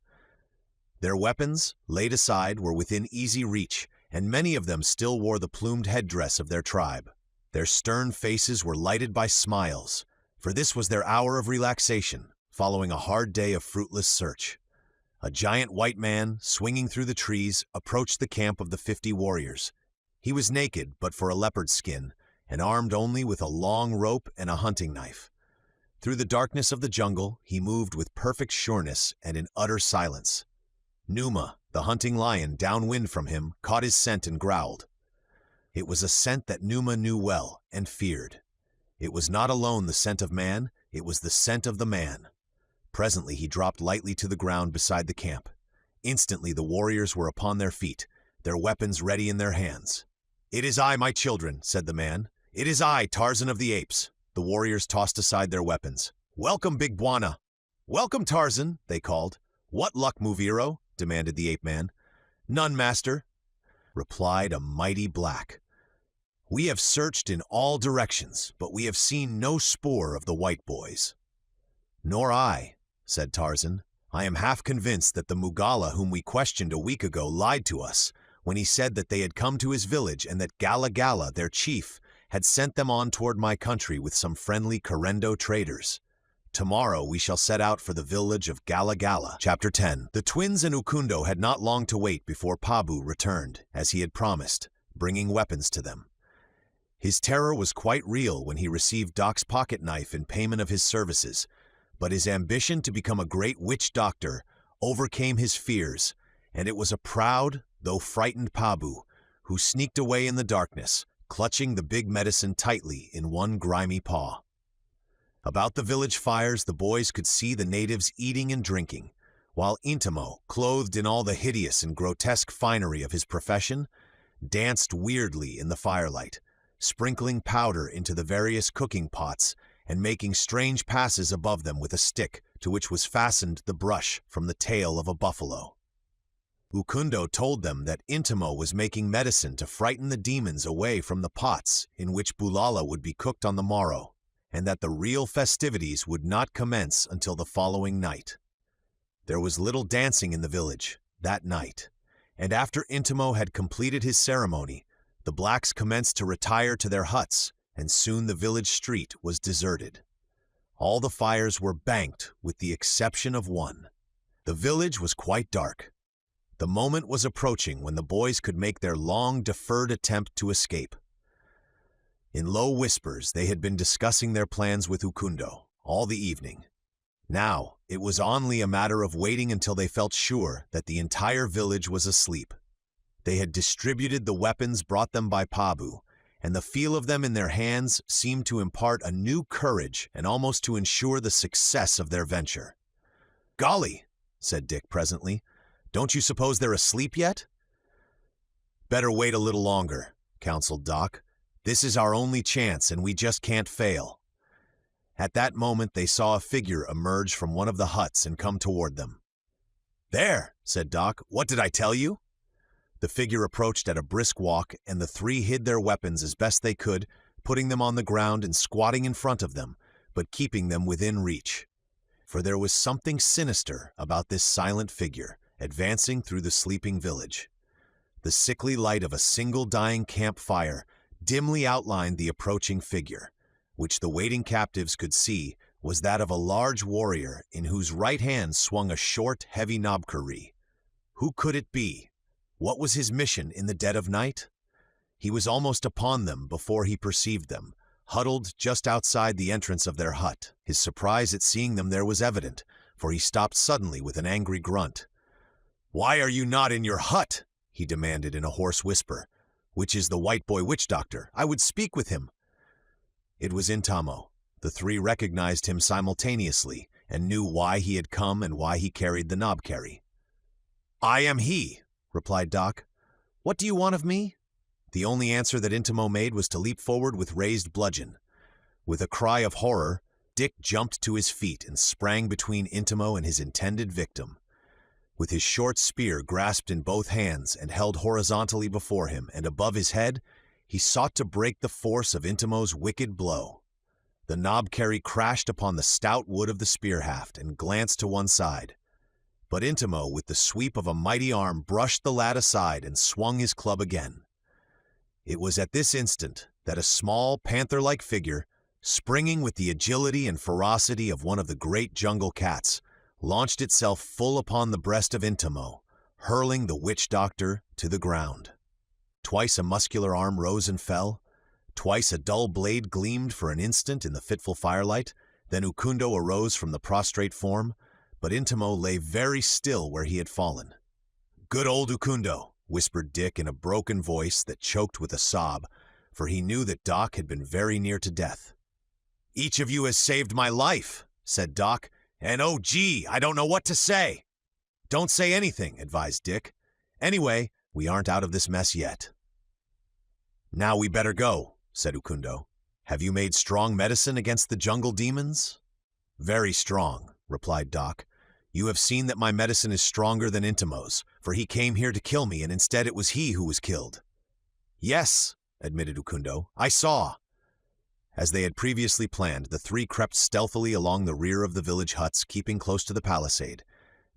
Their weapons, laid aside, were within easy reach, and many of them still wore the plumed headdress of their tribe. Their stern faces were lighted by smiles, for this was their hour of relaxation, following a hard day of fruitless search. A giant white man, swinging through the trees, approached the camp of the 50 warriors. He was naked but for a leopard skin, and armed only with a long rope and a hunting knife. Through the darkness of the jungle, he moved with perfect sureness and in utter silence. Numa, the hunting lion downwind from him, caught his scent and growled. It was a scent that Numa knew well and feared. It was not alone the scent of man, it was the scent of the man. Presently he dropped lightly to the ground beside the camp. Instantly the warriors were upon their feet, their weapons ready in their hands. "It is I, my children," said the man. "It is I, Tarzan of the Apes." The warriors tossed aside their weapons. "Welcome, Big Bwana." "Welcome, Tarzan," they called. "What luck, Muviro?" demanded the ape man. "None, master," replied a mighty black. "We have searched in all directions, but we have seen no spoor of the white boys." "Nor I," said Tarzan. "I am half convinced that the Mugala whom we questioned a week ago lied to us when he said that they had come to his village and that Gala Gala, their chief, had sent them on toward my country with some friendly Karendo traders. Tomorrow we shall set out for the village of Gala Gala." Chapter 10. The twins and Ukundo had not long to wait before Pabu returned, as he had promised, bringing weapons to them. His terror was quite real when he received Doc's pocket knife in payment of his services, but his ambition to become a great witch doctor overcame his fears, and it was a proud, though frightened Pabu who sneaked away in the darkness, clutching the big medicine tightly in one grimy paw. About the village fires the boys could see the natives eating and drinking, while Intimo, clothed in all the hideous and grotesque finery of his profession, danced weirdly in the firelight, sprinkling powder into the various cooking pots and making strange passes above them with a stick to which was fastened the brush from the tail of a buffalo. Ukundo told them that Intimo was making medicine to frighten the demons away from the pots in which bulala would be cooked on the morrow, and that the real festivities would not commence until the following night. There was little dancing in the village that night, and after Intimo had completed his ceremony, the blacks commenced to retire to their huts, and soon the village street was deserted. All the fires were banked with the exception of one. The village was quite dark. The moment was approaching when the boys could make their long-deferred attempt to escape. In low whispers, they had been discussing their plans with Ukundo all the evening. Now, it was only a matter of waiting until they felt sure that the entire village was asleep. They had distributed the weapons brought them by Pabu, and the feel of them in their hands seemed to impart a new courage and almost to ensure the success of their venture. "Golly," said Dick presently, "don't you suppose they're asleep yet?" "Better wait a little longer," counseled Doc. "This is our only chance, and we just can't fail." At that moment they saw a figure emerge from one of the huts and come toward them. "There," said Doc, "what did I tell you?" The figure approached at a brisk walk, and the three hid their weapons as best they could, putting them on the ground and squatting in front of them, but keeping them within reach. For there was something sinister about this silent figure, advancing through the sleeping village. The sickly light of a single dying campfire dimly outlined the approaching figure, which the waiting captives could see was that of a large warrior in whose right hand swung a short, heavy knobkerrie. Who could it be? What was his mission in the dead of night? He was almost upon them before he perceived them, huddled just outside the entrance of their hut. His surprise at seeing them there was evident, for he stopped suddenly with an angry grunt. "Why are you not in your hut?" he demanded in a hoarse whisper. "Which is the white boy witch doctor? I would speak with him." It was Intamo. The three recognized him simultaneously and knew why he had come and why he carried the knobkerrie. "I am he," replied Doc. "What do you want of me?" The only answer that Intamo made was to leap forward with raised bludgeon. With a cry of horror, Dick jumped to his feet and sprang between Intamo and his intended victim. With his short spear grasped in both hands and held horizontally before him and above his head, he sought to break the force of Intamo's wicked blow. The knobkerrie crashed upon the stout wood of the spear haft and glanced to one side. But Intamo, with the sweep of a mighty arm, brushed the lad aside and swung his club again. It was at this instant that a small, panther-like figure, springing with the agility and ferocity of one of the great jungle cats, launched itself full upon the breast of Intamo, hurling the witch doctor to the ground. Twice a muscular arm rose and fell. Twice a dull blade gleamed for an instant in the fitful firelight. Then Ukundo arose from the prostrate form, but Intamo lay very still where he had fallen. "Good old Ukundo," whispered Dick in a broken voice that choked with a sob, for he knew that Doc had been very near to death. "Each of you has saved my life," said Doc, "and oh gee, I don't know what to say." "Don't say anything," advised Dick. "Anyway, we aren't out of this mess yet." "Now we better go," said Ukundo. "Have you made strong medicine against the jungle demons?" "Very strong," replied Doc. "You have seen that my medicine is stronger than Intamo's, for he came here to kill me, and instead it was he who was killed." "Yes," admitted Ukundo, "I saw." As they had previously planned, the three crept stealthily along the rear of the village huts, keeping close to the palisade.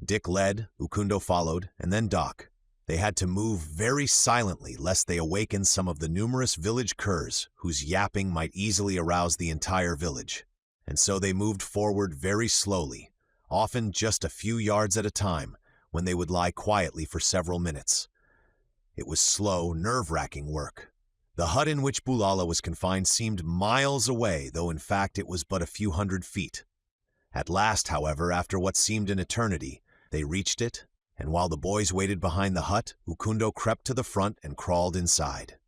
Dick led, Ukundo followed, and then Doc. They had to move very silently lest they awaken some of the numerous village curs whose yapping might easily arouse the entire village. And so they moved forward very slowly, often just a few yards at a time, when they would lie quietly for several minutes. It was slow, nerve-wracking work. The hut in which Bulala was confined seemed miles away, though in fact it was but a few hundred feet. At last, however, after what seemed an eternity, they reached it, and while the boys waited behind the hut, Ukundo crept to the front and crawled inside.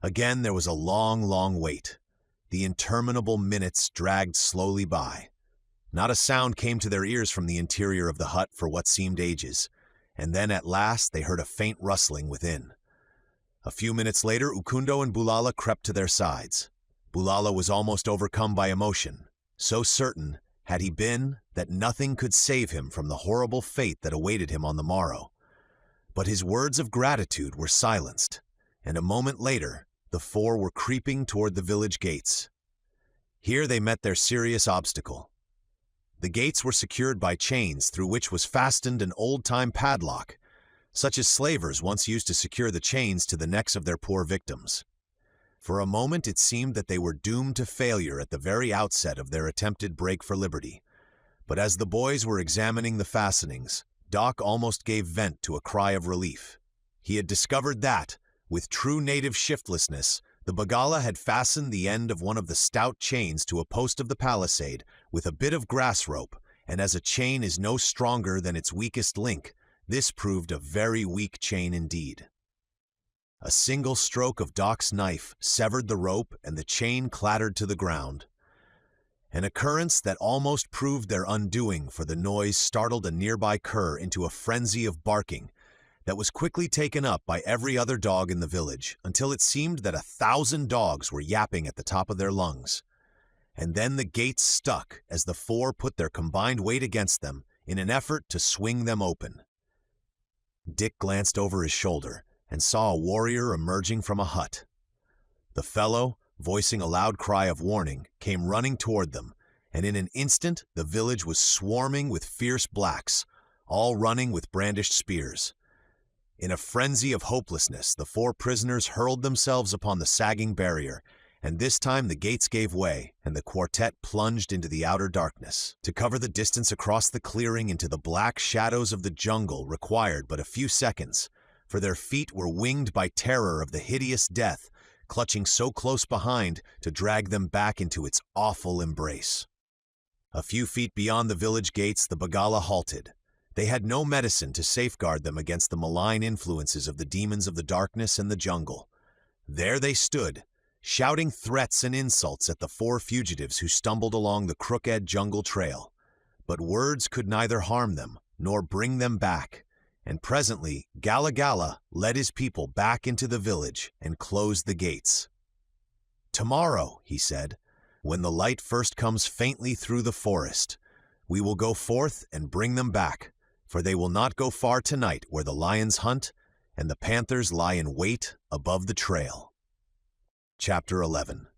Again there was a long, long wait. The interminable minutes dragged slowly by. Not a sound came to their ears from the interior of the hut for what seemed ages, and then at last they heard a faint rustling within. A few minutes later, Ukundo and Bulala crept to their sides. Bulala was almost overcome by emotion, so certain had he been that nothing could save him from the horrible fate that awaited him on the morrow. But his words of gratitude were silenced, and a moment later the four were creeping toward the village gates. Here they met their serious obstacle. The gates were secured by chains through which was fastened an old-time padlock, such as slavers once used to secure the chains to the necks of their poor victims. For a moment it seemed that they were doomed to failure at the very outset of their attempted break for liberty. But as the boys were examining the fastenings, Doc almost gave vent to a cry of relief. He had discovered that, with true native shiftlessness, the Bagala had fastened the end of one of the stout chains to a post of the palisade with a bit of grass rope, and as a chain is no stronger than its weakest link, this proved a very weak chain indeed. A single stroke of Doc's knife severed the rope and the chain clattered to the ground. An occurrence that almost proved their undoing, for the noise startled a nearby cur into a frenzy of barking that was quickly taken up by every other dog in the village, until it seemed that 1,000 dogs were yapping at the top of their lungs. And then the gates stuck as the four put their combined weight against them in an effort to swing them open. Dick glanced over his shoulder and saw a warrior emerging from a hut. The fellow, voicing a loud cry of warning, came running toward them, and in an instant the village was swarming with fierce blacks, all running with brandished spears. In a frenzy of hopelessness, the four prisoners hurled themselves upon the sagging barrier, and this time the gates gave way, and the quartet plunged into the outer darkness. To cover the distance across the clearing into the black shadows of the jungle required but a few seconds, for their feet were winged by terror of the hideous death, clutching so close behind to drag them back into its awful embrace. A few feet beyond the village gates, the Bagala halted. They had no medicine to safeguard them against the malign influences of the demons of the darkness and the jungle. There they stood, shouting threats and insults at the four fugitives who stumbled along the crooked jungle trail. But words could neither harm them nor bring them back, and presently Gala Gala led his people back into the village and closed the gates. "Tomorrow," he said, "when the light first comes faintly through the forest, we will go forth and bring them back, for they will not go far tonight where the lions hunt and the panthers lie in wait above the trail." Chapter 11.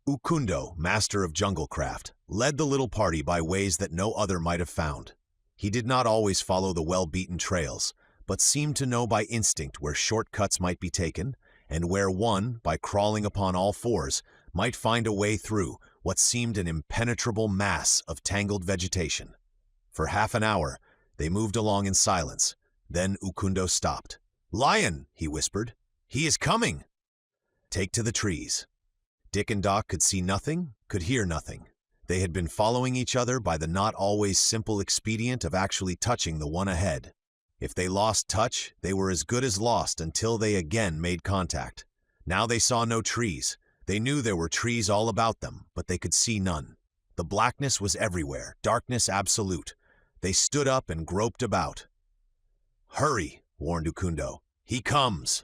Ukundo, master of junglecraft, led the little party by ways that no other might have found. He did not always follow the well-beaten trails, but seemed to know by instinct where shortcuts might be taken, and where one, by crawling upon all fours, might find a way through what seemed an impenetrable mass of tangled vegetation. For half an hour, they moved along in silence. Then Ukundo stopped. "Lion," he whispered. "He is coming." "Take to the trees." Dick and Doc could see nothing, could hear nothing. They had been following each other by the not always simple expedient of actually touching the one ahead. If they lost touch, they were as good as lost until they again made contact. Now they saw no trees. They knew there were trees all about them, but they could see none. The blackness was everywhere, darkness absolute. They stood up and groped about. "Hurry," warned Ukundo. "He comes."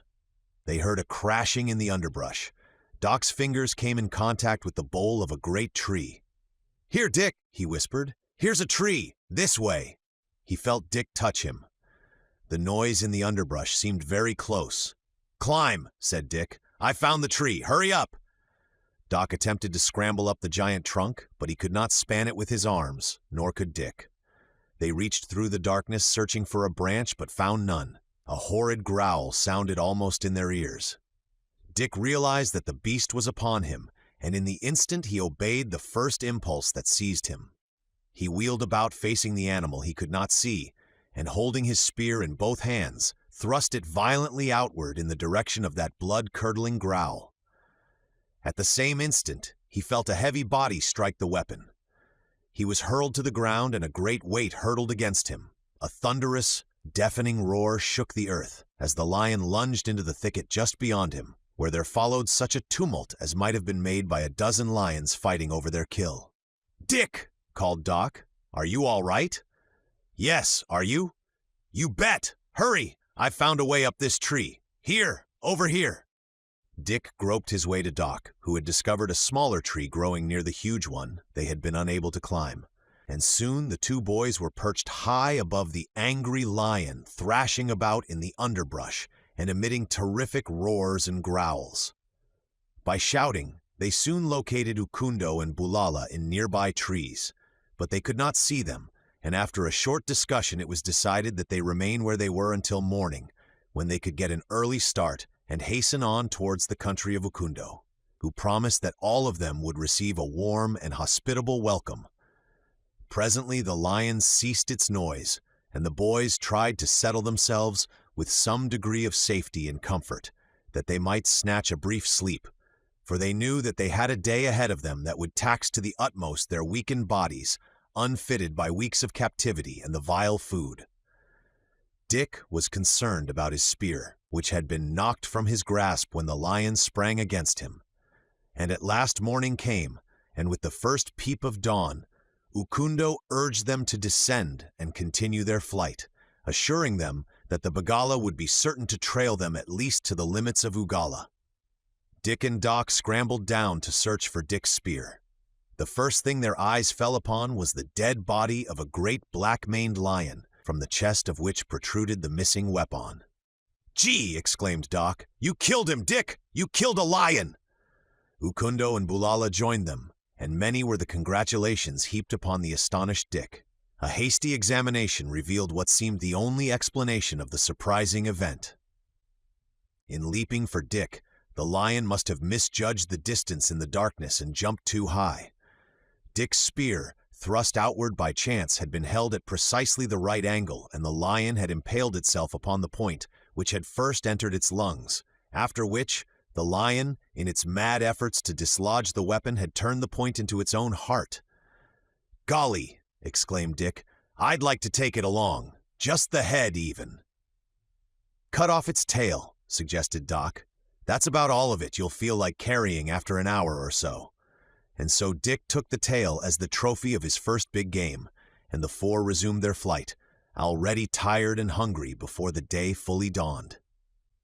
They heard a crashing in the underbrush. Doc's fingers came in contact with the bole of a great tree. "Here, Dick," he whispered. "Here's a tree. This way." He felt Dick touch him. The noise in the underbrush seemed very close. "Climb," said Dick. "I found the tree. Hurry up." Doc attempted to scramble up the giant trunk, but he could not span it with his arms, nor could Dick. They reached through the darkness searching for a branch, but found none. A horrid growl sounded almost in their ears. Dick realized that the beast was upon him, and in the instant he obeyed the first impulse that seized him. He wheeled about facing the animal he could not see, and holding his spear in both hands, thrust it violently outward in the direction of that blood-curdling growl. At the same instant, he felt a heavy body strike the weapon. He was hurled to the ground, and a great weight hurtled against him. A thunderous, deafening roar shook the earth as the lion lunged into the thicket just beyond him, where there followed such a tumult as might have been made by a dozen lions fighting over their kill. "Dick!" called Doc. "Are you all right?" "Yes, are you?" "You bet! Hurry! I've found a way up this tree. Here, over here." Dick groped his way to Doc, who had discovered a smaller tree growing near the huge one they had been unable to climb, and soon the two boys were perched high above the angry lion thrashing about in the underbrush and emitting terrific roars and growls. By shouting, they soon located Ukundo and Bulala in nearby trees, but they could not see them, and after a short discussion it was decided that they remain where they were until morning, when they could get an early start and hasten on towards the country of Ukundo, who promised that all of them would receive a warm and hospitable welcome. Presently the lion ceased its noise, and the boys tried to settle themselves with some degree of safety and comfort, that they might snatch a brief sleep, for they knew that they had a day ahead of them that would tax to the utmost their weakened bodies, unfitted by weeks of captivity and the vile food. Dick was concerned about his spear, which had been knocked from his grasp when the lion sprang against him. And at last morning came, and with the first peep of dawn, Ukundo urged them to descend and continue their flight, assuring them that the Bagala would be certain to trail them at least to the limits of Ugala. Dick and Doc scrambled down to search for Dick's spear. The first thing their eyes fell upon was the dead body of a great black-maned lion, from the chest of which protruded the missing weapon. "Gee!" exclaimed Doc. "You killed him, Dick! You killed a lion!" Ukundo and Bulala joined them, and many were the congratulations heaped upon the astonished Dick. A hasty examination revealed what seemed the only explanation of the surprising event. In leaping for Dick, the lion must have misjudged the distance in the darkness and jumped too high. Dick's spear, thrust outward by chance, had been held at precisely the right angle, and the lion had impaled itself upon the point, which had first entered its lungs, after which the lion, in its mad efforts to dislodge the weapon, had turned the point into its own heart. "Golly!" exclaimed Dick. "I'd like to take it along. Just the head, even." "Cut off its tail," suggested Doc. "That's about all of it you'll feel like carrying after an hour or so." And so Dick took the tail as the trophy of his first big game, and the four resumed their flight, already tired and hungry before the day fully dawned.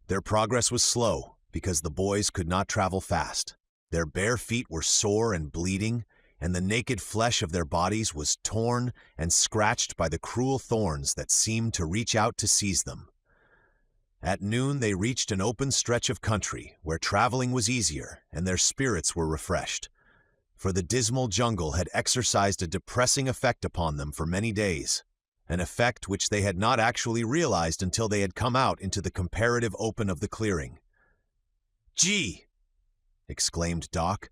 Their progress was slow, because the boys could not travel fast. Their bare feet were sore and bleeding, and the naked flesh of their bodies was torn and scratched by the cruel thorns that seemed to reach out to seize them. At noon they reached an open stretch of country where traveling was easier and their spirits were refreshed, for the dismal jungle had exercised a depressing effect upon them for many days, an effect which they had not actually realized until they had come out into the comparative open of the clearing. "Gee!" exclaimed Doc.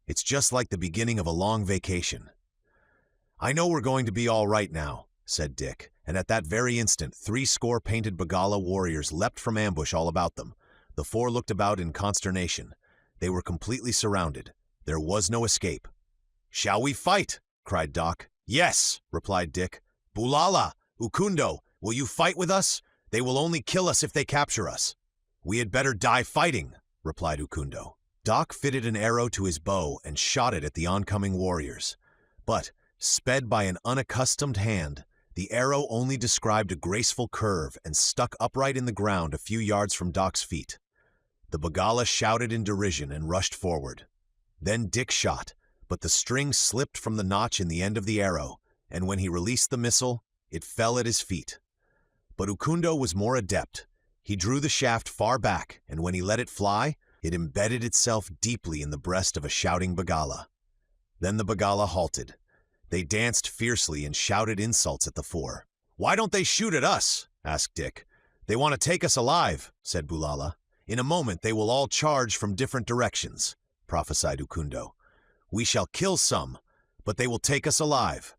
"It's just like the beginning of a long vacation." "I know we're going to be all right now," said Dick, and at that very instant 80 painted Bagala warriors leapt from ambush all about them. The four looked about in consternation. They were completely surrounded. There was no escape. "Shall we fight?" cried Doc. "Yes," replied Dick. "Bulala, Ukundo, will you fight with us? They will only kill us if they capture us." "We had better die fighting," replied Ukundo. Doc fitted an arrow to his bow and shot it at the oncoming warriors. But, sped by an unaccustomed hand, the arrow only described a graceful curve and stuck upright in the ground a few yards from Doc's feet. The Bagala shouted in derision and rushed forward. Then Dick shot, but the string slipped from the notch in the end of the arrow, and when he released the missile, it fell at his feet. But Ukundo was more adept. He drew the shaft far back, and when he let it fly, it embedded itself deeply in the breast of a shouting Bagala. Then the Bagala halted. They danced fiercely and shouted insults at the four. "Why don't they shoot at us?" asked Dick. "They want to take us alive," said Bulala. "In a moment they will all charge from different directions," prophesied Ukundo. "We shall kill some, but they will take us alive."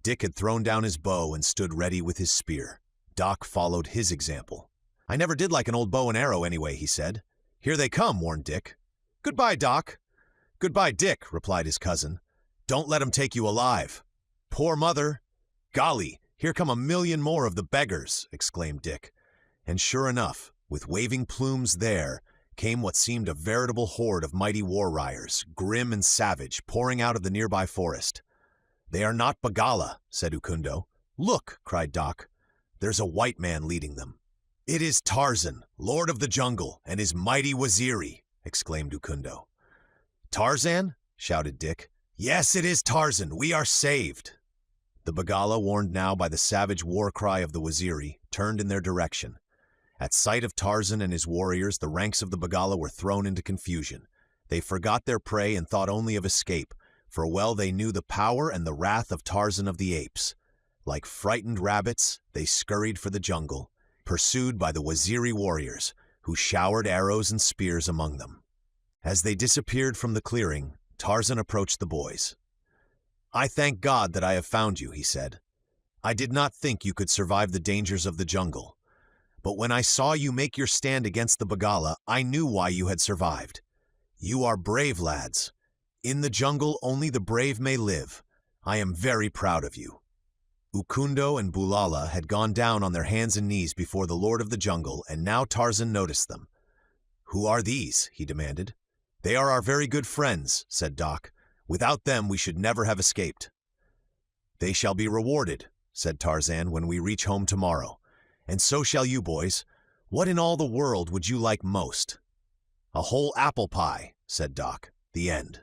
Dick had thrown down his bow and stood ready with his spear. Doc followed his example. "I never did like an old bow and arrow anyway," he said. "Here they come," warned Dick. "Goodbye, Doc." "Goodbye, Dick," replied his cousin. "Don't let 'em take you alive." "Poor mother." "Golly, here come 1,000,000 more of the beggars," exclaimed Dick. And sure enough, with waving plumes there, came what seemed a veritable horde of mighty war-riors, grim and savage, pouring out of the nearby forest. "They are not Bagala," said Ukundo. "Look," cried Doc. "There's a white man leading them." "It is Tarzan, lord of the jungle, and his mighty waziri," exclaimed Ukundo. "Tarzan?" shouted Dick. "Yes, it is Tarzan. We are saved." The Bagala, warned now by the savage war cry of the waziri, turned in their direction. At sight of Tarzan and his warriors, the ranks of the Bagala were thrown into confusion. They forgot their prey and thought only of escape, for well they knew the power and the wrath of Tarzan of the Apes. Like frightened rabbits, they scurried for the jungle, pursued by the waziri warriors, who showered arrows and spears among them. As they disappeared from the clearing, Tarzan approached the boys. "I thank God that I have found you," he said. "I did not think you could survive the dangers of the jungle. But when I saw you make your stand against the Bagala, I knew why you had survived. You are brave lads. In the jungle, only the brave may live. I am very proud of you." Ukundo and Bulala had gone down on their hands and knees before the Lord of the Jungle, and now Tarzan noticed them. "Who are these?" he demanded. "They are our very good friends," said Doc. "Without them we should never have escaped." "They shall be rewarded," said Tarzan, "when we reach home tomorrow. And so shall you, boys. What in all the world would you like most?" "A whole apple pie," said Doc. The end.